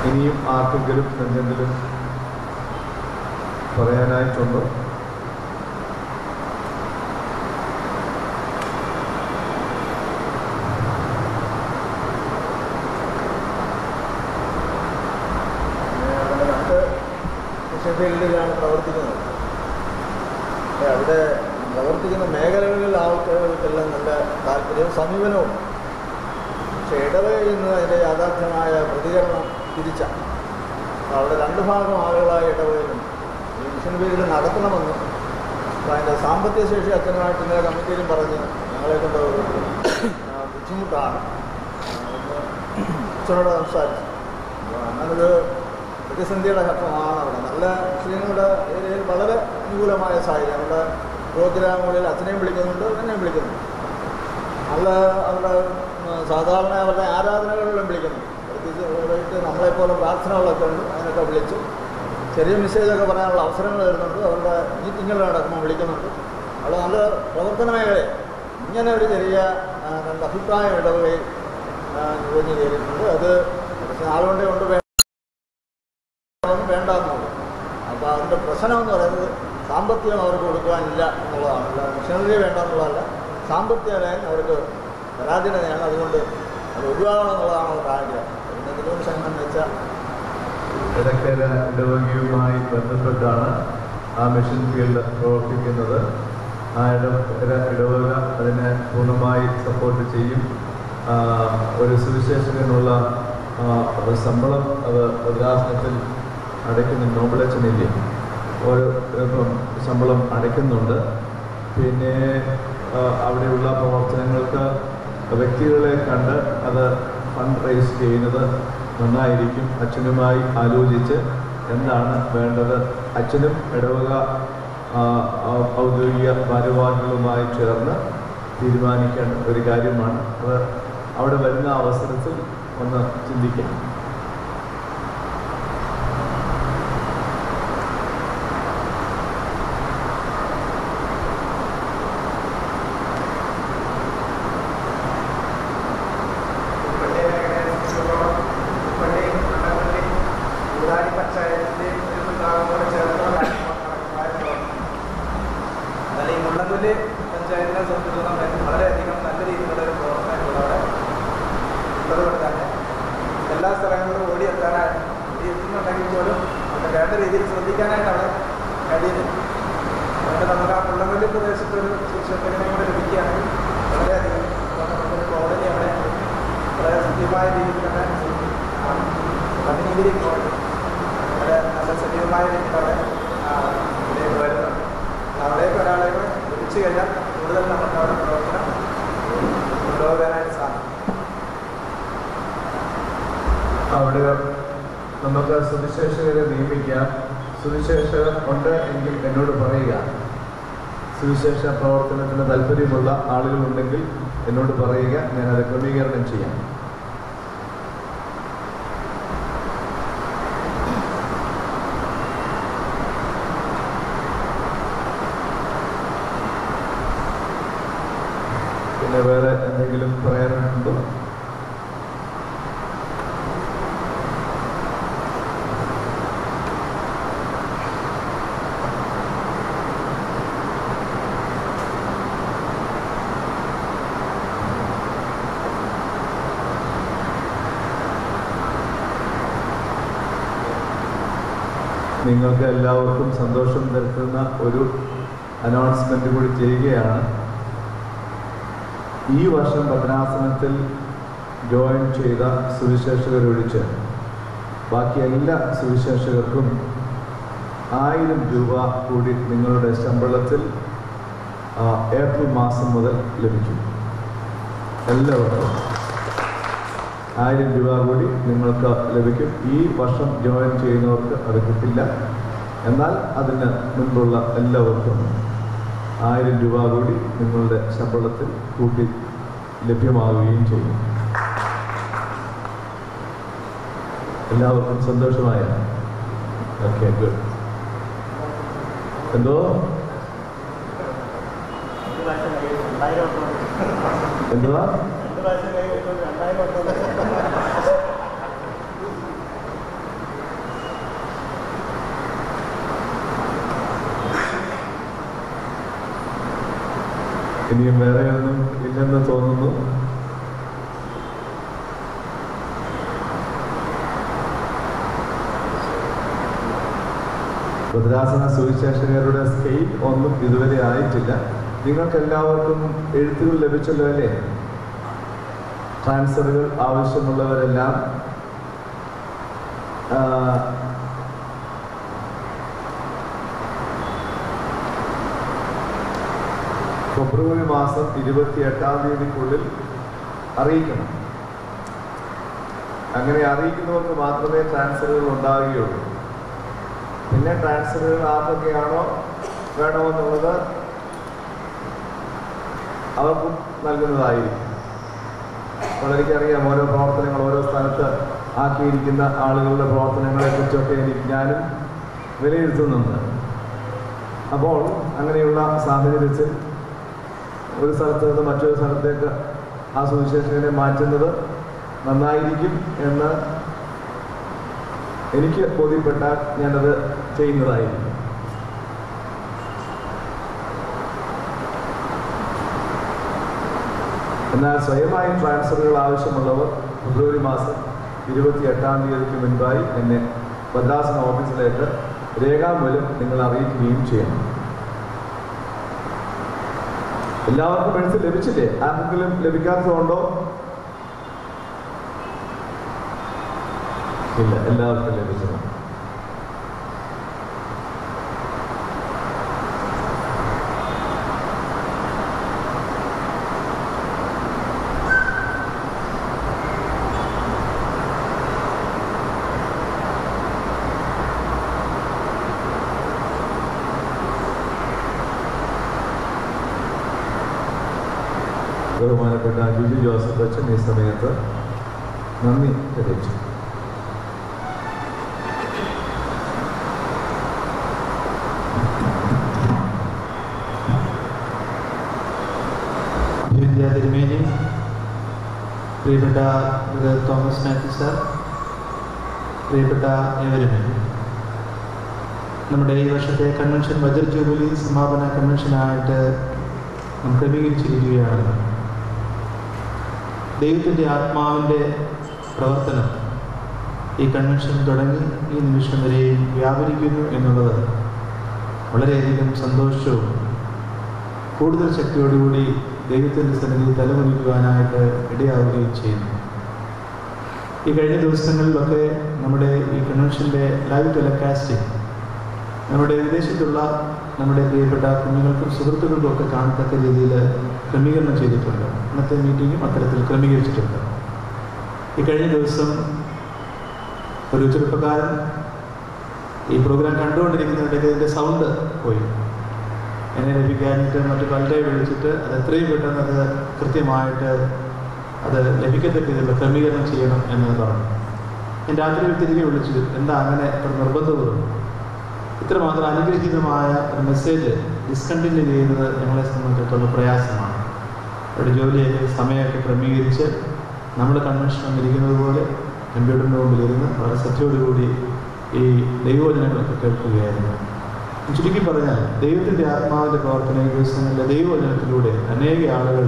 ഇനിയും ആർക്കെങ്കിലും എന്തെങ്കിലും പറയാനായിട്ടുണ്ടോ? ഫീൽഡിലാണ് പ്രവർത്തിക്കുന്നത്. അവിടെ പ്രവർത്തിക്കുന്ന മേഖലകളിൽ ആൾക്കാർക്കെല്ലാം നല്ല താല്പര്യവും സമീപനവും. പക്ഷെ ഇടവകയിൽ നിന്ന് അതിൻ്റെ യാഥാർത്ഥ്യമായ പ്രതികരണം തിരിച്ചാണ്. അവിടെ രണ്ട് ഭാഗം ആളുകളായ ഇടവകയിലും ഈ മിഷൻ ഫീൽഡ് നടത്തണമെന്നും അതിൻ്റെ സാമ്പത്തിക ശേഷി അച്ഛനുമായിട്ട് ഇന്നലെ കമ്മിറ്റിയിലും പറഞ്ഞ് ഞങ്ങളെ കൊണ്ട് ബുദ്ധിമുട്ടാണ് അച്ഛനോട് സംസാരിച്ചു. അങ്ങനൊരു പ്രതിസന്ധിയുടെ ഘട്ടമാണ് അവിടെ. നല്ല മുസ്ലിങ്ങളുടെ ഏരിയയിൽ വളരെ അനുകൂലമായ സാഹചര്യം. അവിടെ പ്രോഗ്രാമുകളിൽ അച്ഛനെയും വിളിക്കുന്നുണ്ട്, എന്നെയും വിളിക്കുന്നുണ്ട്. നല്ല അവരുടെ സാധാരണ അവരുടെ ആരാധനകളിലും വിളിക്കുന്നുണ്ട്. പ്രത്യേകിച്ച് നമ്മളെപ്പോലെ പ്രാർത്ഥനകളൊക്കെ ഉണ്ട്, അതിനൊക്കെ വിളിച്ച് ചെറിയ മെസ്സേജൊക്കെ പറയാനുള്ള അവസരങ്ങൾ വരുന്നുണ്ട്. അവരുടെ മീറ്റിങ്ങുകളടക്കം വിളിക്കുന്നുണ്ട്. അവിടെ നല്ല പ്രവർത്തന മേഖലയെ ഇങ്ങനെ ഒരു ചെറിയ രണ്ട് അഭിപ്രായം ഇടവുകയും നുഴഞ്ഞു കയറിയിട്ടുണ്ട്. അത് കുറച്ച് നാളുകൊണ്ടേ കൊണ്ട് വേണ്ടെന്നുള്ളൂ. അപ്പോൾ അതിൻ്റെ പ്രശ്നം എന്ന് പറയുന്നത് സാമ്പത്തികം അവർക്ക് കൊടുക്കുവാനില്ല എന്നുള്ളതാണ്. അല്ല മിഷനറി വേണ്ട എന്നുള്ളതല്ല, സാമ്പത്തികമായി അവർക്ക് പരാധീനതയാണ്. അതുകൊണ്ട് അത് ഒഴിവാകണം എന്നുള്ളതാണ് അവരുടെ ആഗ്രഹം. എന്തെങ്കിലും സംഘം വെച്ചാൽ ഇടയ്ക്കര ഇടവകയുമായി ബന്ധപ്പെട്ടാണ് ആ മിഷൻ ഫീൽഡ് പ്രവർത്തിക്കുന്നത്. ആ ഇടവക അതിനെ പൂർണ്ണമായി സപ്പോർട്ട് ചെയ്യും. ഒരു സുവിശേഷകനുള്ള ശമ്പളം അത് ഭദ്രാസനത്തിൽ അടയ്ക്കുന്നുണ്ട്. നോബിളച്ചനില്ലേ ഓരോ ശമ്പളം അടയ്ക്കുന്നുണ്ട്. പിന്നെ അവിടെയുള്ള പ്രവർത്തനങ്ങൾക്ക് വ്യക്തികളെ കണ്ട് അത് ഫണ്ട് റൈസ് ചെയ്യുന്നത് നന്നായിരിക്കും. അച്ഛനുമായി ആലോചിച്ച് എന്താണ് വേണ്ടത്, അച്ഛനും ഇടവക ഔദ്യോഗിക ഭാരവാഹികളുമായി ചേർന്ന് തീരുമാനിക്കേണ്ട ഒരു കാര്യമാണ്. അത് അവിടെ വരുന്ന അവസരത്തിൽ ഒന്ന് ചിന്തിക്കാം. പഞ്ചായത്തിനെ സംബന്ധിച്ചിടത്തോളം വളരെയധികം നല്ല രീതിയിലുള്ള ഒരു പ്രവർത്തനങ്ങളോടെ ഉള്ളതുകൊണ്ട് തന്നെ എല്ലാ സ്ഥലങ്ങളിലും ഓടിയെത്താനായിട്ട് ഓടിയെത്തുന്നുണ്ടെങ്കിൽ പോലും അവിടെ വേണ്ട രീതിയിൽ ശ്രദ്ധിക്കാനായിട്ട് അവിടെ കഴിയുന്നു. അതുകൊണ്ട് നമുക്ക് ആ മുള്ളംകൊല്ലി പ്രദേശത്ത് ഒരു ശിക്ഷകനെ കൂടെ ലഭിക്കുകയാണെങ്കിൽ വളരെയധികം നമുക്കൊരു കോളനി അവിടെ വളരെ സജീവമായ രീതിയിൽ തന്നെ പതിനീതിരി കോളനി വളരെ നല്ല സജീവമായ രീതിയിൽ അവിടെ ഇതിലേക്ക് വരുന്നുണ്ട്. അവിടേക്ക് ഒരാളെ കൂടെ ലഭിച്ചു കഴിഞ്ഞാൽ കൂടുതൽ നമുക്ക് അവിടെ പ്രവർത്തനം കൊണ്ടുപോകാനായിട്ട് സാധിക്കും. അവിടെ നമുക്ക് സുവിശേഷകരെ നിയമിക്കാം. സുവിശേഷകർ ഉണ്ട് എങ്കിൽ എന്നോട് പറയുക. സുവിശേഷ പ്രവർത്തനത്തിന് താല്പര്യമുള്ള ആളുകളുണ്ടെങ്കിൽ എന്നോട് പറയുക, ഞാനത് ക്രമീകരണം ചെയ്യാം. പിന്നെ വേറെ എന്തെങ്കിലും പറയാനുണ്ടോ? നിങ്ങൾക്ക് എല്ലാവർക്കും സന്തോഷം തരുന്ന ഒരു അനൗൺസ്മെന്റ് കൂടി ചെയ്യുകയാണ്. ഈ വർഷം ഭദ്രാസനത്തിൽ ജോയിൻ ചെയ്ത സുവിശേഷകരൊഴിച്ച് ബാക്കി എല്ലാ സുവിശേഷകർക്കും 1000 രൂപ കൂടി നിങ്ങളുടെ ശമ്പളത്തിൽ ഏപ്രിൽ മാസം മുതൽ ലഭിക്കും. എല്ലാവർക്കും 1000 രൂപ കൂടി നിങ്ങൾക്ക് ലഭിക്കും. ഈ വർഷം ജോയിൻ ചെയ്യുന്നവർക്ക് അത് കിട്ടില്ല. എന്നാൽ അതിന് മുൻപുള്ള എല്ലാവർക്കും 1000 രൂപ കൂടി നിങ്ങളുടെ ശമ്പളത്തിൽ കൂട്ടി ലഭ്യമാവുകയും ചെയ്യും. എല്ലാവർക്കും സന്തോഷമായ? Okay, good. എന്തോ എന്തുവാ? ഇനിയും വേറെ ഒന്നും ഇല്ലെന്ന് തോന്നുന്നു. ഭദ്രാസന സുവിശേഷകരുടെ സ്കെയിൽ ഒന്നും ഇതുവരെ ആയിട്ടില്ല. നിങ്ങൾക്ക് എല്ലാവർക്കും എഴുത്തുകൾ ലഭിച്ചല്ലോ അല്ലേ? ട്രാൻസ്ഫറുകൾ ആവശ്യമുള്ളവരെല്ലാം ഫെബ്രുവരി മാസം 28-ാം തീയതിക്കുള്ളിൽ അറിയിക്കണം. അങ്ങനെ അറിയിക്കുന്നവർക്ക് മാത്രമേ ട്രാൻസ്ഫറുകൾ ഉണ്ടാവുകയുള്ളൂ. പിന്നെ ട്രാൻസ്ഫറുകൾ ആർക്കൊക്കെയാണോ വേണമെന്നുള്ളത് അവർക്കും നൽകുന്നതായിരിക്കും. അപ്പോൾ എനിക്കറിയാം ഓരോ പ്രവർത്തനങ്ങൾ ഓരോ സ്ഥലത്ത് ആക്കിയിരിക്കുന്ന ആളുകളുടെ പ്രവർത്തനങ്ങളെ കുറിച്ചൊക്കെ ഞാനും വിലയിരുത്തുന്നുണ്ട്. അപ്പോൾ അങ്ങനെയുള്ള സാഹചര്യത്തിൽ ഒരു സ്ഥലത്ത് നിന്ന് മറ്റൊരു സ്ഥലത്തേക്ക് ആ സുവിശേഷകനെ മാറ്റുന്നത് നന്നായിരിക്കും എന്ന് എനിക്ക് ബോധ്യപ്പെട്ടാൽ ഞാനത് ചെയ്യുന്നതായിരിക്കും. എന്നാൽ സ്വയമായി ട്രാൻസ്ഫറുകൾ ആവശ്യമുള്ളവർ ഫെബ്രുവരി മാസം 28-ാം തീയതിക്ക് മുൻപായി എന്നെ ഭദ്രാസന ഓഫീസിലേക്ക് രേഖാമൂലം നിങ്ങൾ അറിയിക്കുകയും ചെയ്യണം. എല്ലാവർക്കും പെൻസിൽ ലഭിച്ചില്ലേ? ആർക്കെങ്കിലും ലഭിക്കാത്തതുണ്ടോ? ഇല്ല, എല്ലാവർക്കും ലഭിച്ചത്. ബഹുമാനപ്പെട്ട ജിജി ജോസഫ് അച്ഛൻ ഈ സമയത്ത് നന്ദി അറിയിച്ചു. തിരുമേനി, പ്രിയപ്പെട്ട തോമസ് മാത്യു സാർ, പ്രിയപ്പെട്ട ഏവരും, നമ്മുടെ ഈ വർഷത്തെ കൺവെൻഷൻ വജ്ര ജൂബിലി സമാപന കൺവെൻഷനായിട്ട് നാം ക്രമീകരിച്ചിരിക്കുകയാണ്. ദൈവത്തിൻ്റെ ആത്മാവിൻ്റെ പ്രവർത്തനം ഈ കൺവെൻഷൻ തുടങ്ങി ഈ നിമിഷം വരെയും വ്യാപരിക്കുന്നു എന്നുള്ളത് വളരെയധികം സന്തോഷവും കൂടുതൽ ശക്തിയോടുകൂടി ദൈവത്തിൻ്റെ സന്നിധി തലമുനിക്കുവാനായിട്ട് ഇടയാവുകയും ചെയ്യുന്നു. ഈ കഴിഞ്ഞ ദിവസങ്ങളിലൊക്കെ നമ്മുടെ ഈ കൺവെൻഷൻ്റെ ലൈവ് ടെലികാസ്റ്റിംഗ് നമ്മുടെ വിദേശത്തുള്ള നമ്മുടെ പ്രിയപ്പെട്ട കുഞ്ഞുങ്ങൾക്കും സുഹൃത്തുക്കൾക്കും ഒക്കെ കാണത്തക്ക രീതിയിൽ ക്രമീകരണം ചെയ്തിട്ടുണ്ട്. ഇന്നത്തെ മീറ്റിങ്ങും അത്തരത്തിൽ ക്രമീകരിച്ചിട്ടുണ്ട്. ഈ കഴിഞ്ഞ ദിവസം ഒരു ചെറുപ്പക്കാരൻ ഈ പ്രോഗ്രാം കണ്ടുകൊണ്ടിരിക്കുന്നിടയ്ക്ക് ഇതിൻ്റെ സൗണ്ട് പോയി. എന്നെ ലഭിക്കാനായിട്ട് മറ്റു പലരെ വിളിച്ചിട്ട് അത് എത്രയും പെട്ടെന്ന് അത് കൃത്യമായിട്ട് അത് ലഭിക്കത്തക്ക രീതിയിലുള്ള ക്രമീകരണം ചെയ്യണം എന്ന് പറഞ്ഞു. ഞാൻ രാത്രി തിരികെ വിളിച്ചു, എന്താ അങ്ങനെ നിർബന്ധപൂർവ്വം ഇത്രമാത്രം അനുഗ്രഹീതമായ ഒരു മെസ്സേജ് ഡിസ്കണ്ടിന്യൂ ചെയ്യുന്നത് ഞങ്ങളെ സംബന്ധിച്ചിടത്തോളം പ്രയാസമാണ്. അവിടെ ജോലിയൊക്കെ സമയമൊക്കെ ക്രമീകരിച്ച് നമ്മൾ കൺവെൻഷൻ വന്നിരിക്കുന്നത് പോലെ കമ്പ്യൂട്ടറിൻ്റെ മുമ്പിലിരുന്ന് വളരെ ശ്രദ്ധയോടുകൂടി ഈ ദൈവവചനങ്ങളൊക്കെ കേൾക്കുകയായിരുന്നു. ചുരുക്കി പറഞ്ഞാൽ ദൈവത്തിൻ്റെ ആത്മാവിൻ്റെ പ്രവർത്തന ഈ ദിവസങ്ങളിലെ ദൈവവചനത്തിലൂടെ അനേക ആളുകൾ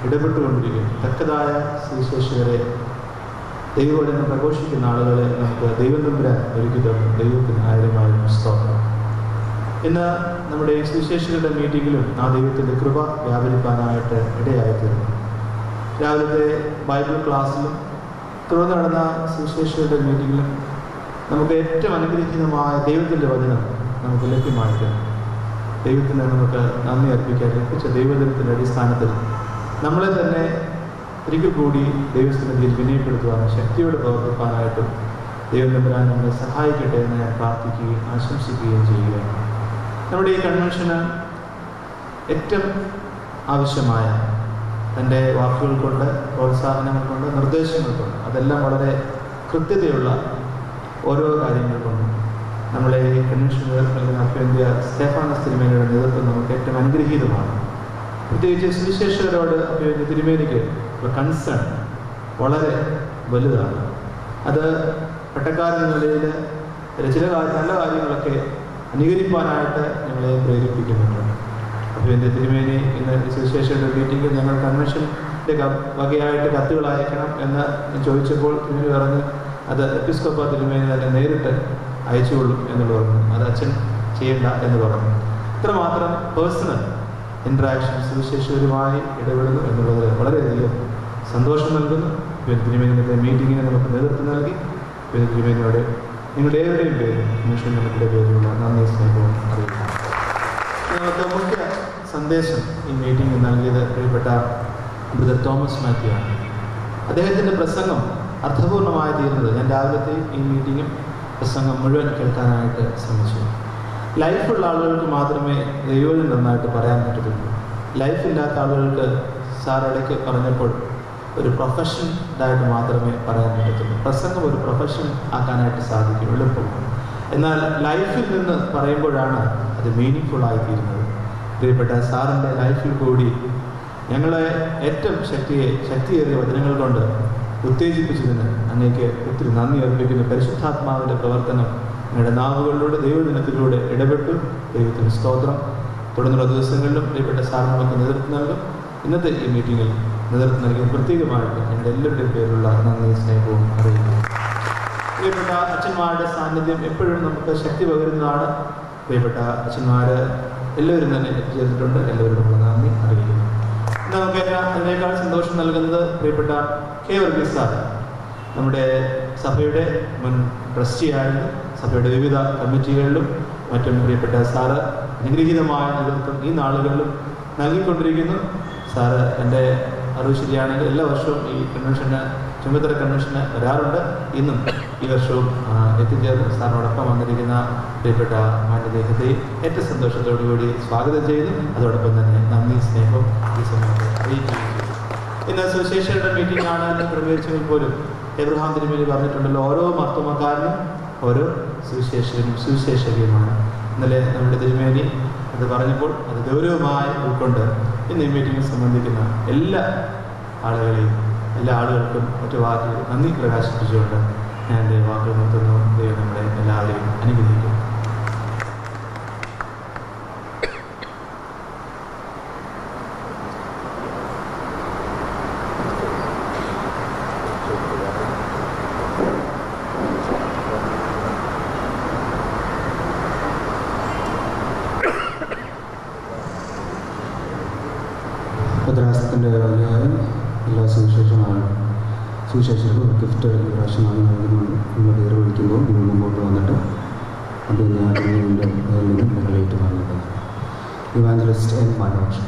ഇടപെട്ടുകൊണ്ടിരിക്കും. തക്കതായ സുവിശേഷകരെ ദൈവവചനം പ്രഘോഷിക്കുന്ന ആളുകളെ നമുക്ക് ദൈവം തമ്പുരാൻ ഒരുക്കി തന്നു. ദൈവത്തിന് 1000 സ്തോത്രം. ഇന്ന് നമ്മുടെ ഈ സുവിശേഷകരുടെ മീറ്റിങ്ങിലും ആ ദൈവത്തിൻ്റെ കൃപ വ്യാപരിപ്പാനായിട്ട് ഇടയായിത്തീർന്നു. രാവിലത്തെ ബൈബിൾ ക്ലാസ്സിലും തുടർന്ന് നടന്ന സുവിശേഷകരുടെ മീറ്റിങ്ങിലും നമുക്ക് ഏറ്റവും അനുഗ്രഹീതമായ ദൈവത്തിൻ്റെ വചനം നമുക്ക് ലഭ്യമായിട്ടുണ്ട്. ദൈവത്തിന് നമുക്ക് നന്ദി അർപ്പിക്കാൻ ലഭിച്ച ദൈവജനത്തിൻ്റെ അടിസ്ഥാനത്തിൽ നമ്മളെ തന്നെ ഒരിക്കൽ കൂടി ദൈവസന്നിധിയിൽ വിനയപ്പെടുത്തുവാനും ശക്തിയോടെ പ്രവർത്തിക്കാനായിട്ടും ദൈവം തമ്പുരാൻ നമ്മളെ സഹായിക്കട്ടെ എന്ന് ഞാൻ പ്രാർത്ഥിക്കുകയും ആശംസിക്കുകയും ചെയ്യുകയാണ്. നമ്മുടെ ഈ കൺവെൻഷന് ഏറ്റവും ആവശ്യമായ തൻ്റെ വാക്കുകൾ കൊണ്ട്, പ്രോത്സാഹനങ്ങൾ കൊണ്ട്, നിർദ്ദേശങ്ങൾ കൊണ്ട്, അതെല്ലാം വളരെ കൃത്യതയുള്ള ഓരോ കാര്യങ്ങൾ കൊണ്ടും നമ്മളെ ഈ കൺവെൻഷൻ നൽകുന്ന അഭ്യന്ത്യ സ്തേഫാനോസ് തിരുമേനിയുടെ നേതൃത്വം നമുക്ക് ഏറ്റവും അനുഗ്രഹീതമാണ്. പ്രത്യേകിച്ച് സുവിശേഷകരോട് അഭ്യന്ത്യ തിരുമേനിക്ക് കൺസേൺ വളരെ വലുതാണ്. അത് പട്ടക്കാരെന്ന നിലയിൽ ചില നല്ല കാര്യങ്ങളൊക്കെ അനുകരിപ്പാനായിട്ട് ഞങ്ങളെ പ്രേരിപ്പിക്കുന്നുണ്ട്. അഭ്യന്ത്യ തിരുമേനി ഇന്ന് സുവിശേഷകരുടെ മീറ്റിംഗിൽ ഞങ്ങൾ കൺവെൻഷൻ്റെ വകയായിട്ട് കത്തുകൾ അയക്കണം എന്ന് ചോദിച്ചപ്പോൾ തിരുമേനി പറഞ്ഞ് അത് എപ്പിസ്കോപ്പ തിരുമേനി തന്നെ നേരിട്ട് അയച്ചുകൊള്ളും എന്നുള്ളത് പറഞ്ഞു. അത് അച്ഛൻ ചെയ്യണ്ട എന്ന് പറഞ്ഞു. ഇത്രമാത്രം പേഴ്സണൽ ഇൻട്രാക്ഷൻ സുവിശേഷകരുമായി ഇടപെടുന്നു എന്നുള്ളത് വളരെയധികം സന്തോഷം നൽകുന്നു. തിരുമേനിയുടെ മീറ്റിങ്ങിന് നമുക്ക് നേതൃത്വം നൽകി തിരുമേനിയോട് നിങ്ങളുടെ ഏവരുടെയും പേര് മിഷൻ നമ്മുടെ പേരിലുള്ള നന്ദി സ്നേഹവും അറിയിക്കാം. നമുക്ക് മുഖ്യ സന്ദേശം ഈ മീറ്റിംഗ് നൽകിയത് പ്രിയപ്പെട്ട ബ്രദർ തോമസ് മാത്യു ആണ്. അദ്ദേഹത്തിൻ്റെ പ്രസംഗം അർത്ഥപൂർണമായി തീരുന്നത് ഞാൻ രാവിലത്തെ ഈ മീറ്റിങ്ങും പ്രസംഗം മുഴുവൻ കേൾക്കാനായിട്ട് ശ്രമിച്ചു. ലൈഫുള്ള ആളുകൾക്ക് മാത്രമേ ദൈവം നന്നായിട്ട് പറയാൻ പറ്റത്തുള്ളൂ. ലൈഫില്ലാത്ത ആളുകൾക്ക് സാർ ഇടയ്ക്ക് പറഞ്ഞപ്പോൾ ഒരു പ്രൊഫഷനായിട്ട് മാത്രമേ പറയാൻ പറ്റത്തുള്ളൂ. പ്രസംഗം ഒരു പ്രൊഫഷൻ ആക്കാനായിട്ട് സാധിക്കും, എളുപ്പമാണ്. എന്നാൽ ലൈഫിൽ നിന്ന് പറയുമ്പോഴാണ് അത് മീനിങ് ആയിത്തീരുന്നത്. പ്രിയപ്പെട്ട സാറിൻ്റെ ലൈഫിൽ കൂടി ഞങ്ങളെ ഏറ്റവും ശക്തിയേറിയ വചനങ്ങൾ കൊണ്ട് ഉത്തേജിപ്പിച്ചതിന് അങ്ങേക്ക് ഒത്തിരി നന്ദി അർപ്പിക്കുന്ന പരിശുദ്ധാത്മാവിൻ്റെ പ്രവർത്തനം ഞങ്ങളുടെ നാവുകളിലൂടെ ദൈവദിനത്തിലൂടെ ഇടപെട്ടു. ദൈവത്തിന് സ്തോത്രം. തുടർന്നുള്ള ദിവസങ്ങളിലും പ്രിയപ്പെട്ട സാർ നമുക്ക് നേതൃത്വം നൽകും. ഇന്നത്തെ ഈ മീറ്റിങ്ങിൽ നേതൃത്വം നൽകിയ പ്രത്യേകമായിട്ട് എൻ്റെ എല്ലാവരുടെയും പേരിലുള്ള നന്ദി സ്നേഹവും അറിയിക്കുന്നു. പ്രിയപ്പെട്ട അച്ഛന്മാരുടെ സാന്നിധ്യം എപ്പോഴും നമുക്ക് ശക്തി പകരുന്നതാണ്. പ്രിയപ്പെട്ട അച്ഛന്മാർ എല്ലാവരും തന്നെ എത്തിച്ചേർന്നിട്ടുണ്ട്. എല്ലാവരോടുമുള്ള നന്ദി അറിയിക്കുന്നു. നമുക്ക് അതിനേക്കാൾ സന്തോഷം നൽകുന്നത് പ്രിയപ്പെട്ട കെ വർഗീസ് സാർ, നമ്മുടെ സഭയുടെ മുൻ ട്രസ്റ്റിയായിരുന്നു. സഭയുടെ വിവിധ കമ്മിറ്റികളിലും മറ്റും പ്രിയപ്പെട്ട സാറ് അനുഗ്രഹീതമായ നേതൃത്വം ഈ നാളുകളിലും നൽകിക്കൊണ്ടിരിക്കുന്നു. സാറ് എൻ്റെ അറിവ് ശരിയാണെങ്കിൽ എല്ലാ വർഷവും ഈ കൺവെൻഷന് ചുമതല കൺവെൻഷന് വരാറുണ്ട്. ഇന്നും ഈ വർഷവും എത്തിച്ചേർന്ന് സാറിനോടൊപ്പം വന്നിരിക്കുന്ന പ്രിയപ്പെട്ട മാന്യദേഹത്തെയും ഏറ്റവും സന്തോഷത്തോടുകൂടി സ്വാഗതം ചെയ്യുന്നു. അതോടൊപ്പം തന്നെ നന്ദി സ്നേഹവും ഈ സമയത്ത് അറിയിക്കുകയും ചെയ്തു. ഇന്ന് സുവിശേഷയുടെ മീറ്റിംഗ് ആണ് എന്ന് ക്രമീകരിച്ചെങ്കിൽ പോലും എബ്രഹാം തിരുമേനി പറഞ്ഞിട്ടുണ്ടല്ലോ, ഓരോ മർത്തോമക്കാരനും ഓരോ സുവിശേഷകനും സുവിശേഷകയുമാണ്. ഇന്നലെ നമ്മുടെ തിരുമേനി അത് പറഞ്ഞപ്പോൾ അത് ഗൗരവമായി ഉൾക്കൊണ്ട് ഇന്ന് ഈ മീറ്റിംഗിൽ സംബന്ധിക്കുന്ന എല്ലാ ആളുകൾക്കും ഒറ്റ വാക്കിൽ നന്ദി പ്രകാശിപ്പിച്ചുകൊണ്ട് ഞാൻ എൻ്റെ വാക്കുകൾ നിർത്തുന്നു. ദൈവം നമ്മളെ എല്ലാവരെയും അനുഗ്രഹിക്കും. ഭദ്രാസനത്തിൻ്റെ രാജ്ഞിയായും എല്ലാ സുവിശേഷകർക്കും ഒരു ഗിഫ്റ്റ് പ്രാവശ്യമാണ് നൽകുന്നുണ്ട്. നിങ്ങൾ പേര് വിളിക്കുമ്പോൾ നിങ്ങൾ മുമ്പോട്ട് വന്നിട്ട് അദ്ദേഹം അതിൻ്റെ പേരിൽ നിന്ന് നിങ്ങളേറ്റ് വാങ്ങുന്നത്. Evangelist N Manoj.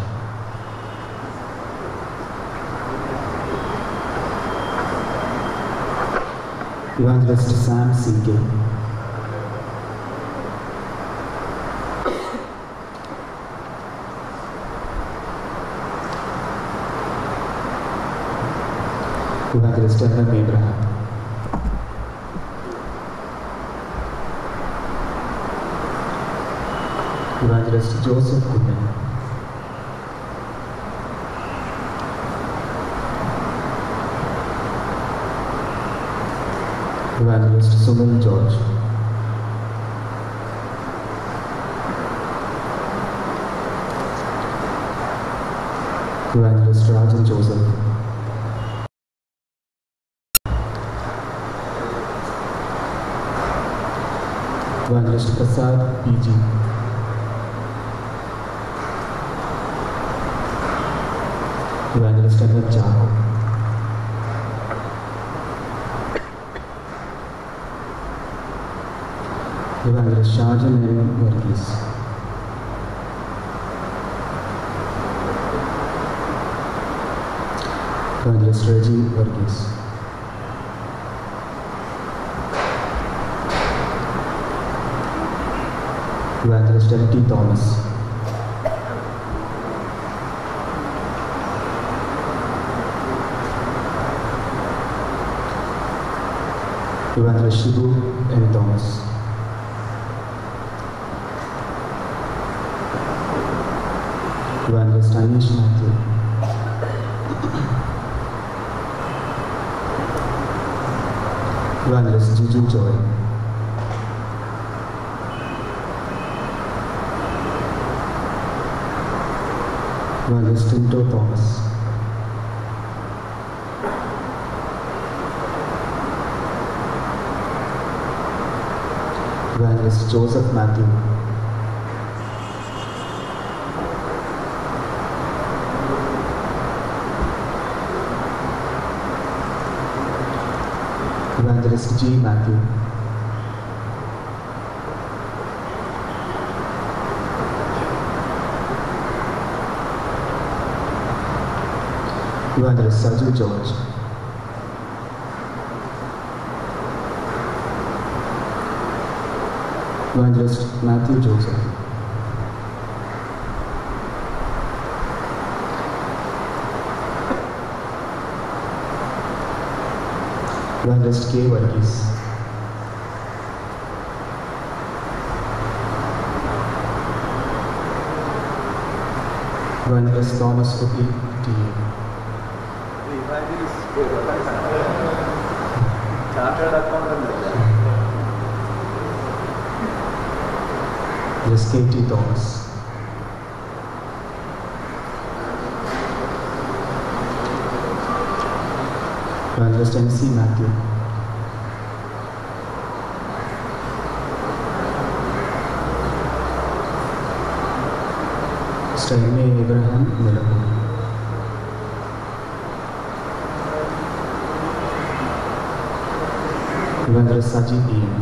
Evangelist Sam C K. Evangelist M. Abraham. Evangelist Joseph Kunden. Evangelist Sunil George. Evangelist Rajan Joseph. Evangelist Prasad PG. Evangelist Edward Chako. Evangelist Shajan M. Varghese. Evangelist Reggie Varghese. Evangelist L.T. Thomas. Evangelist Shibu M. Thomas. Evangelist Anish Matthew. Evangelist Juju Joy. Evangelist Tinto Thomas. Evangelist Joseph Matthew. Evangelist G. Matthew. Evangelist Saju George. Evangelist Matthew Joseph. Evangelist K. Varghese. Evangelist Thomas Cookie T.A. Chartered accountant. Evangelist K.T. Thomas. Evangelist MC Matthew. Mr. M.A. Abraham Nilapur. Evangelist Saji P.M.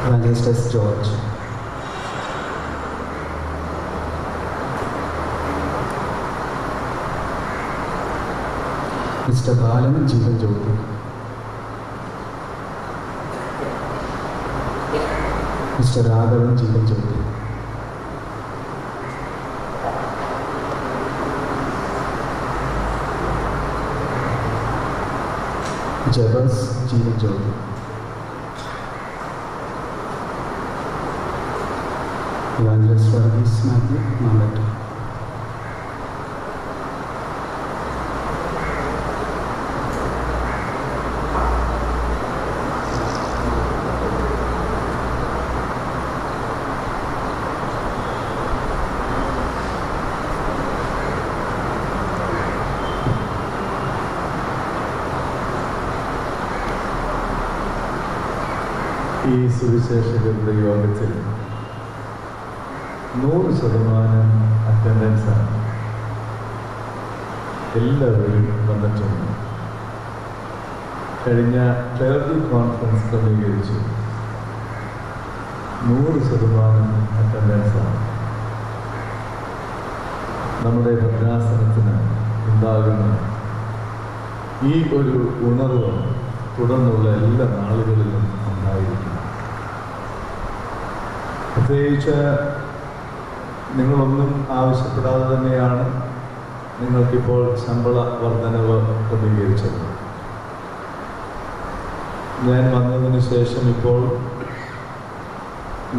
Evangelist S. George. Mr. Balan Jeevan Jyoti. Mr. Raghavan Jeevan Jyoti. Jabas Jeevan Jyoti. Evangelist Varghese Matthew Malata. ഈ സുവിശേഷകരുടെ യോഗത്തിൽ 100% അറ്റൻഡൻസാണ്. എല്ലാവരും വന്നിട്ടുണ്ട്. കഴിഞ്ഞ clergy conference ക്രമീകരിച്ചു. 100% അറ്റൻഡൻസാണ്. നമ്മുടെ ഭദ്രാസനത്തിന് ഉണ്ടാകുന്ന ഈ ഒരു ഉണർവ് തുടർന്നുള്ള എല്ലാ നാളുകളിലും ഉണ്ടായിരിക്കും. പ്രത്യേകിച്ച് നിങ്ങളൊന്നും ആവശ്യപ്പെടാതെ തന്നെയാണ് നിങ്ങൾക്കിപ്പോൾ ശമ്പള വർധനവ് ക്രമീകരിച്ചത്. ഞാൻ വന്നതിന് ശേഷം ഇപ്പോൾ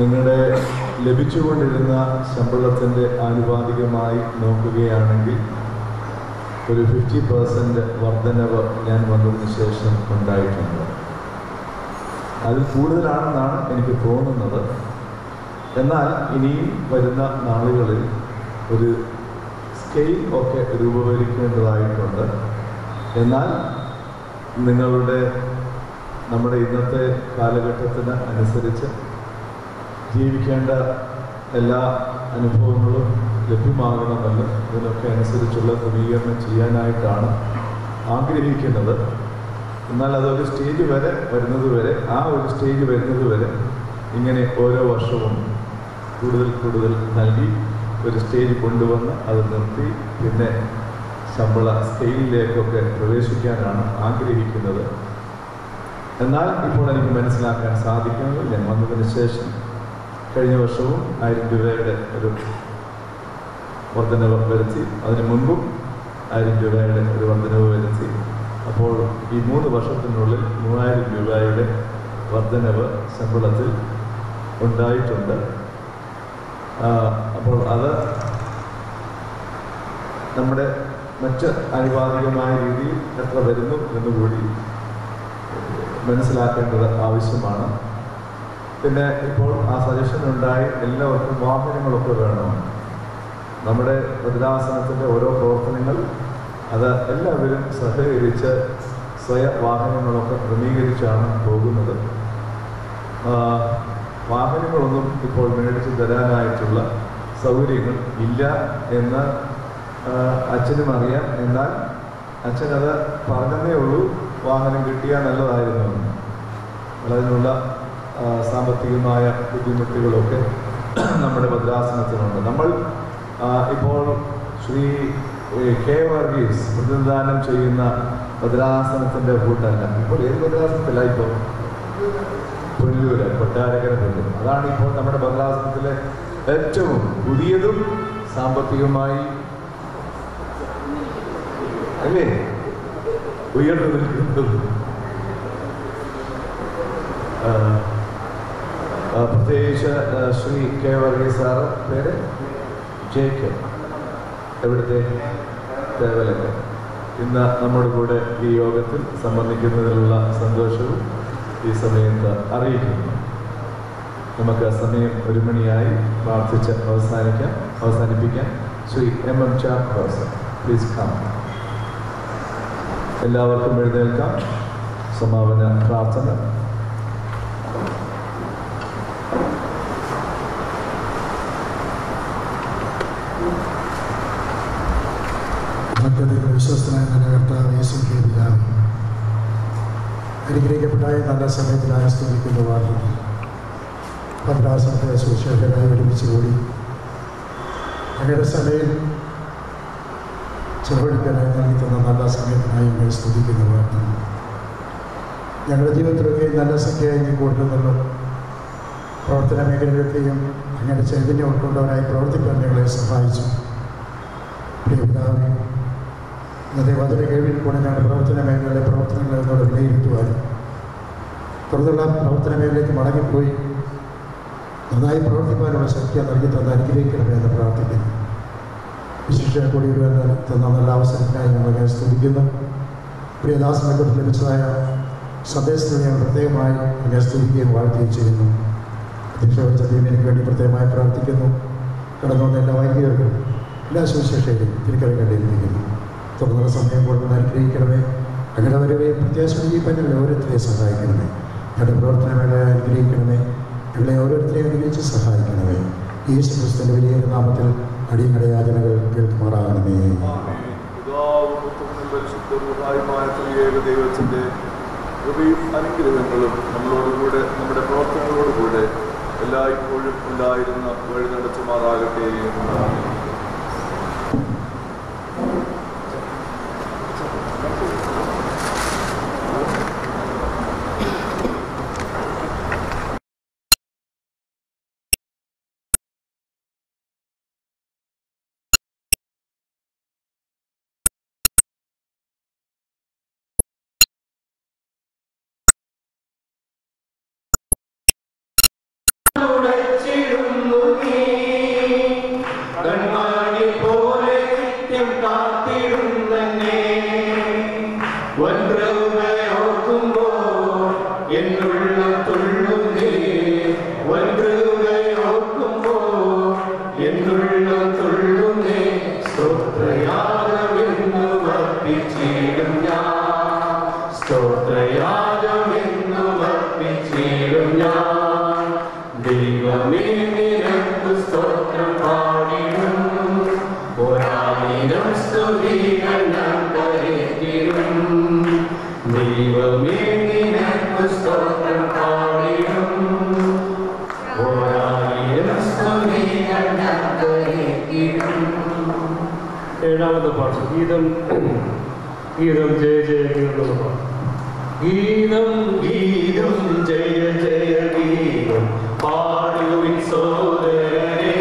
നിങ്ങളുടെ ലഭിച്ചുകൊണ്ടിരുന്ന ശമ്പളത്തിൻ്റെ ആനുപാതികമായി നോക്കുകയാണെങ്കിൽ ഒരു 50% വർധനവ് ഞാൻ വന്നതിന് ശേഷം ഉണ്ടായിട്ടുണ്ട്. അതിൽ കൂടുതലാണെന്നാണ് എനിക്ക് തോന്നുന്നത്. എന്നാൽ ഇനിയും വരുന്ന നാളുകളിൽ ഒരു സ്കെയിൽ ഒക്കെ രൂപീകരിക്കേണ്ടതായിട്ടുണ്ട്. എന്നാൽ നമ്മുടെ ഇന്നത്തെ കാലഘട്ടത്തിന് അനുസരിച്ച് ജീവിക്കേണ്ട എല്ലാ അനുഭവങ്ങളും ലഭ്യമാകണമെന്ന് ഇതിനൊക്കെ അനുസരിച്ചുള്ള ക്രമീകരണം ചെയ്യാനായിട്ടാണ് ആഗ്രഹിക്കുന്നത്. എന്നാൽ അതൊരു സ്റ്റേജ് വരെ വരുന്നതുവരെ ഇങ്ങനെ ഓരോ വർഷവും കൂടുതൽ നൽകി ഒരു സ്റ്റേജ് കൊണ്ടുവന്ന് അത് നിർത്തി പിന്നെ ശമ്പള സ്കെയിലിലേക്കൊക്കെ പ്രവേശിക്കാനാണ് ആഗ്രഹിക്കുന്നത്. എന്നാൽ ഇപ്പോൾ എനിക്ക് മനസ്സിലാക്കാൻ സാധിക്കുന്നത്, ഞാൻ വന്നതിന് ശേഷം കഴിഞ്ഞ വർഷവും 1000 രൂപയുടെ ഒരു വർധനവ് വരുത്തി, അതിന് മുൻപും 1000 രൂപയുടെ ഒരു വർധനവ് വരുത്തി. അപ്പോൾ ഈ 3 വർഷത്തിനുള്ളിൽ 3000 രൂപയുടെ വർധനവ് ശമ്പളത്തിൽ ഉണ്ടായിട്ടുണ്ട്. അപ്പോൾ അത് നമ്മുടെ മറ്റ് ആനുപാതികമായ രീതിയിൽ എത്ര വരുന്നു എന്നുകൂടി മനസ്സിലാക്കേണ്ടത് ആവശ്യമാണ്. പിന്നെ ഇപ്പോൾ ആ സജഷൻ ഉണ്ടായി എല്ലാവർക്കും വാഹനങ്ങളൊക്കെ വേണമെന്ന്. നമ്മുടെ ഭദ്രാസനത്തിൻ്റെ ഓരോ പ്രവർത്തനങ്ങൾ അത് എല്ലാവരും സഹകരിച്ച് വാഹനങ്ങളൊക്കെ ക്രമീകരിച്ചാണ് പോകുന്നത്. വാഹനങ്ങളൊന്നും ഇപ്പോൾ മേടിച്ച് തരാനായിട്ടുള്ള സൗകര്യങ്ങൾ ഇല്ല എന്ന് അച്ഛനും അറിയാം. എന്നാൽ അച്ഛനത് പറഞ്ഞതേ ഉള്ളൂ, വാഹനം കിട്ടിയാൽ നല്ലതായിരുന്നു. അതിനുള്ള സാമ്പത്തികമായ ബുദ്ധിമുട്ടുകളൊക്കെ നമ്മുടെ ഭദ്രാസനത്തിനുണ്ട്. നമ്മൾ ഇപ്പോൾ ശ്രീ കെ വർഗീസ് പ്രതിനിധാനം ചെയ്യുന്ന ഭദ്രാസനത്തിൻ്റെ കൂട്ടല്ല. ഇപ്പോൾ ഏത് ഭദ്രാസനത്തിലാണ്? ഇപ്പോൾ പുല്ലൂര്, കൊട്ടാരക്കര പുല്ലൂർ. അതാണ് ഇപ്പോൾ നമ്മുടെ ഭദ്രാസനത്തിലെ ഏറ്റവും പുതിയതും സാമ്പത്തികമായി അല്ലേ ഉയർന്നു നിൽക്കുന്നതും. പ്രത്യേകിച്ച് ശ്രീ കെ വർഗീസ് സാറ്, പേര് ജേക്ക്, എവിടുത്തെ ദേവലൊക്കെ, ഇന്ന് നമ്മുടെ കൂടെ ഈ യോഗത്തിൽ സംബന്ധിക്കുന്നതിലുള്ള സന്തോഷവും ഈ സമയത്ത് അറിയിക്കുന്നു. നമുക്ക് സമയം 1 മണിയായി പ്രാർത്ഥിച്ച് അവസാനിപ്പിക്കാം. Shri M.M. Chackos. Please come. എല്ലാവർക്കും എഴുന്നേൽക്കാം. സമാപന പ്രാർത്ഥന. വിശ്വസ്തനായ നല്ല കർത്താവ് യേശുവിന്റെ പിതാവേ, അനുഗ്രഹിക്കപ്പെട്ടായ നല്ല സമയത്തിനായ സ്തുതിക്കുന്ന വാർത്തകൾ ഭദ്രാസനത്തെ സുശേഷകരായി ഒരുമിച്ച് കൂടി അങ്ങയുടെ സഭയിൽ ചെലവഴിക്കാനായി നൽകി തന്ന നല്ല സമയത്തിനായി ഞങ്ങൾ സ്തുതിക്കുന്ന വാർത്തകൾ ഞങ്ങളുടെ ജീവിതത്തിലൊക്കെ നല്ല സംഖ്യയായി നീ കൊടുക്കുന്നല്ലോ. പ്രവർത്തന മേഖലയിലൊക്കെയും അങ്ങയുടെ ചൈതന്യം ഉൾക്കൊണ്ടവരായി പ്രവർത്തിക്കാൻ ഞങ്ങളെ സഹായിച്ചു. പ്രിയ പിതാവേ, ഇന്നത്തെ വചന കേൾവിയിൽ കൂടെ ഞങ്ങളുടെ പ്രവർത്തന മേഖലയിലെ പ്രവർത്തനങ്ങൾ എന്നോട് വിലയിരുത്തുവാനും തുടർന്നുള്ള പ്രവർത്തന മേഖലയിലേക്ക് മടങ്ങിപ്പോയി നന്നായി പ്രവർത്തിക്കാനുള്ള ശക്തി നൽകി തന്ന അനുഗ്രഹിക്കണമെന്ന് പ്രാർത്ഥിക്കുന്നു. വിശിഷ്ട കൂടി വരുവാൻ തന്ന നല്ല അവസരത്തിനായി ഞങ്ങളെ സ്തുതിക്കുന്നു. പ്രിയദാസനെ കൊണ്ട് ലഭിച്ചതായ സന്ദേശത്തിന് ഞങ്ങൾ പ്രത്യേകമായി ഞങ്ങളെ സ്തുതിക്കുകയും വാഴ്ത്തുകയും ചെയ്യുന്നു. അധ്യക്ഷ ദൈവത്തിനു വേണ്ടി പ്രത്യേകമായി പ്രാർത്ഥിക്കുന്നു. കടന്നു വന്ന എല്ലാ വൈദികർക്കും എല്ലാ സുവിശേഷകരെയും തിരിക്കറിയേണ്ടിയിരിക്കുന്നു. തുടർന്നുള്ള സമയം കൊണ്ട് അനുഗ്രഹിക്കണമേ. അങ്ങനെ വരവേ പ്രത്യാശ ജീവിക്കാൻ ഞങ്ങളെ ഓരോരുത്തരെയും സഹായിക്കണമേ. ഞങ്ങളുടെ പ്രവർത്തന മേഖലയെ അനുഗ്രഹിക്കണമേ. ഞങ്ങളെ ഓരോരുത്തരെയും അനുഗ്രഹിച്ച് സഹായിക്കണമേ. യേശു ക്രിസ്തുവിന്റെ വലിയ നാമത്തിൽ അടിയങ്ങളുടെ യാചനകൾ കേൾക്കുമാറാകണമേ. ദൈവത്തിന്റെ കൃപയും അനുഗ്രഹങ്ങളും നമ്മളോടുകൂടെ നമ്മുടെ പ്രവർത്തനങ്ങളോടുകൂടെ എല്ലായ്പ്പോഴും ഉണ്ടായിരുന്ന വഴി നടത്തുമാറാകട്ടെ. ഏഴാമത്തെ പാട്ട് ഗീതം ഗീതം ജയ ജയ ഗീതം പാട്ട്. ഗീതം ഗീതം ജയ ജയ ഗീതം പാടുവിൻ സോദരനേ,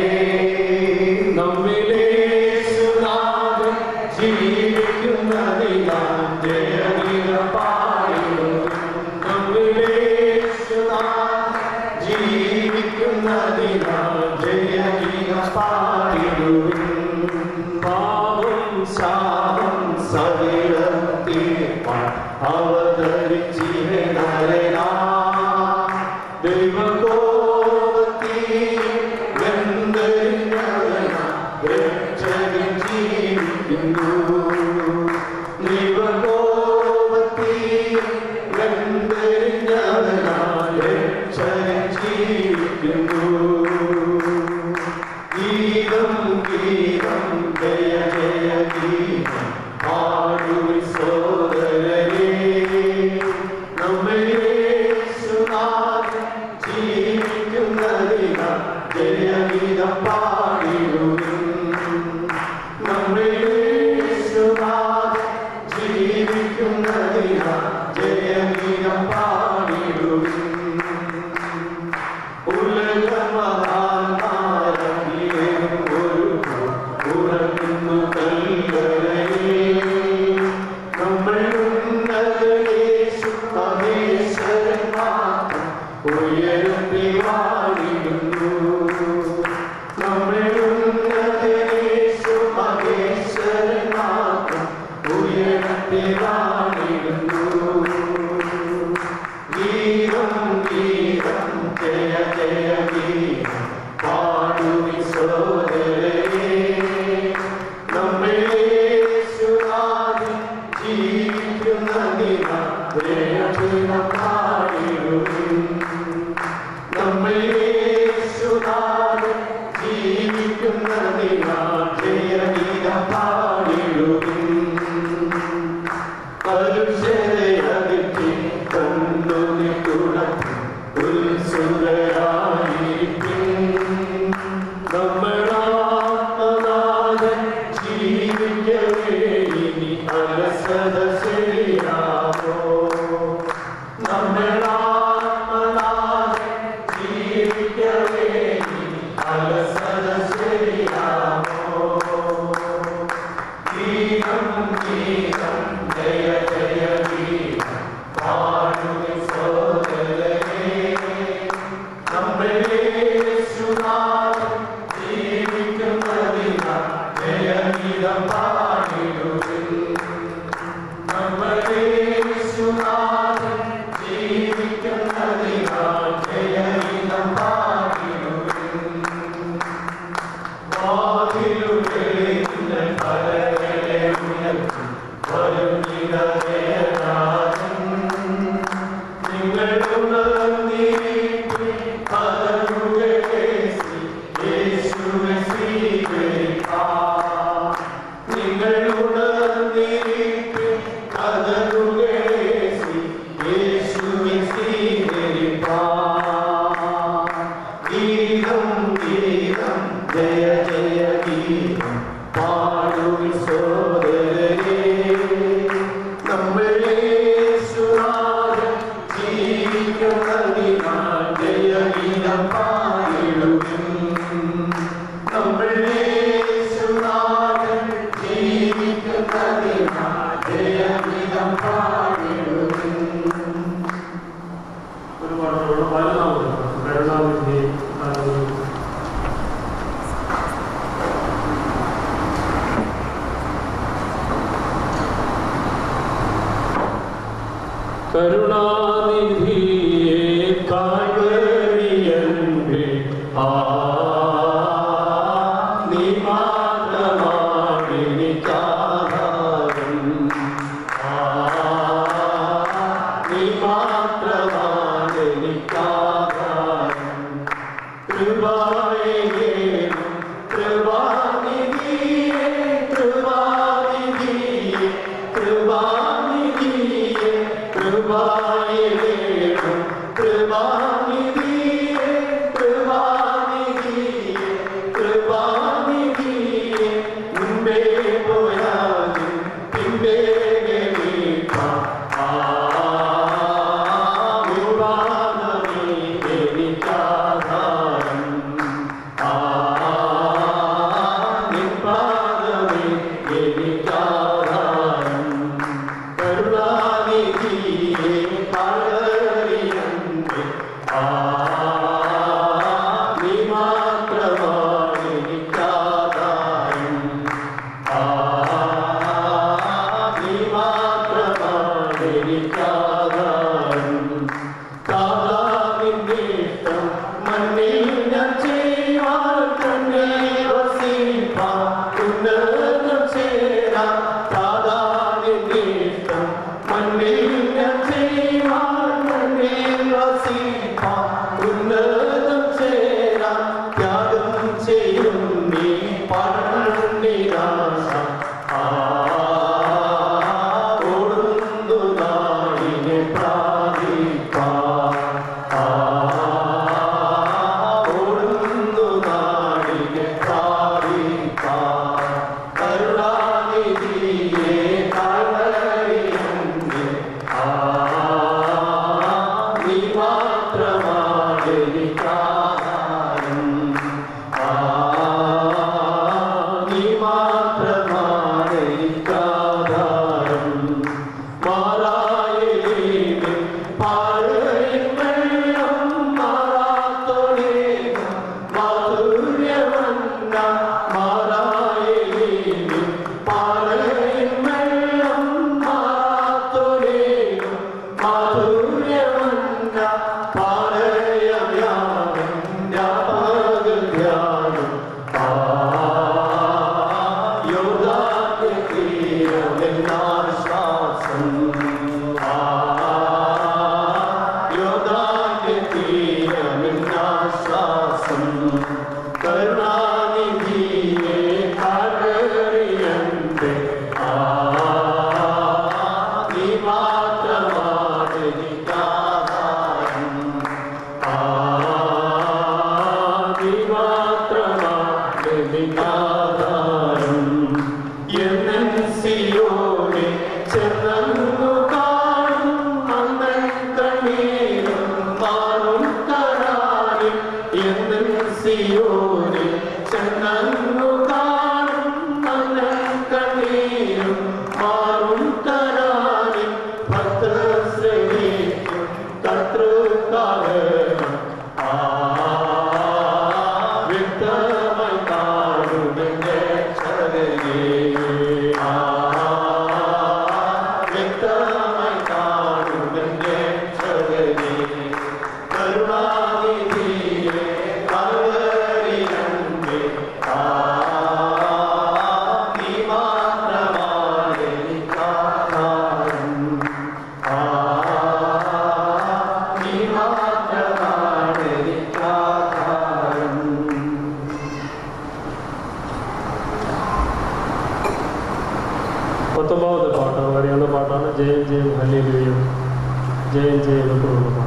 നമ്മിലേശുനാഥൻ ജീവിക്കുന്നതിനാൽ ജയഗീതം പാടുവിൻ. നമ്മിലേശുനാഥൻ ജീവിക്കുന്നതിനാൽ ജയഗീതം പാടുവിൻ. പാപം ശാപം സകലം തീർപ്പാൻ അവതരിച്ചിഹേ നരനാ, ദൈവകോപത്തിൽ വെന്തരിഞ്ഞവനാ രക്ഷകൻ ജീവിക്കുന്നു. ദൈവകോപത്തിൽ വെന്തരിഞ്ഞവനാ രക്ഷകൻ ജീവിക്കുന്നു. ഗീതം ഗീതം ജയ ജയ ഗീതം പാടുവിൻ സോദരനേ, നമ്മിലേശുനാഥൻ ജീവിക്കുന്നതിനാൽ ജയഗീതം പാടിടുവിൻ. നമ്മിലേശുനാഥൻ ജീവിക്കുന്നതിനാൽ ജയഗീതം പാടിടുവിൻ. ഉലകമഹാന്മാരകിലേറും ഒരു ഉറങ്ങുന്നു കൽവരയിൽ, നമ്മൾ ഉന്നതയേശു മഹേശ്വരൻ മാത്രം ഉയർത്തി വാഴിടുന്നു. നമ്മൾ ഉന്നതയേശു മഹേശ്വരൻ മാത്രം ഉയർത്തി വാഴിടുന്നു. ഗീതം ഗീതം ജയ ജയ ഗീതം പാടുവിൻ സോദരനേ, ഓടുന്നു നാളി ചെന്നു കാണും അന്നൻ കണ്ണീരും മാറും കരാനിൽ എന്നും സിയോനിൽ ചെന്നു കാണും അന്നൻ കണ്ണീരും മാറും കരാനിൽ ഭക്തശ്രേണിക്കും കർത്തൃകാരണം വ്യക്തമായി കാണുമെന്നെ ചരകേ വ്യക്തമായി കാണുമെന്നെ ചരകേ കരുണാനിധിയെ കൽവരിയന്റെ നീ മാത്രമാണ് എനിക്കാധാരം നീ മാത്രമാണ് എനിക്കാധാരം. പത്തൊമ്പതാമത്തെ പാട്ടാണ് അറിയാവുന്ന പാട്ടാണ്. ജയം ജയം ഹല്ലേലൂയ ജയം ജയം എന്നൊക്കെയുള്ള പാട്ട്.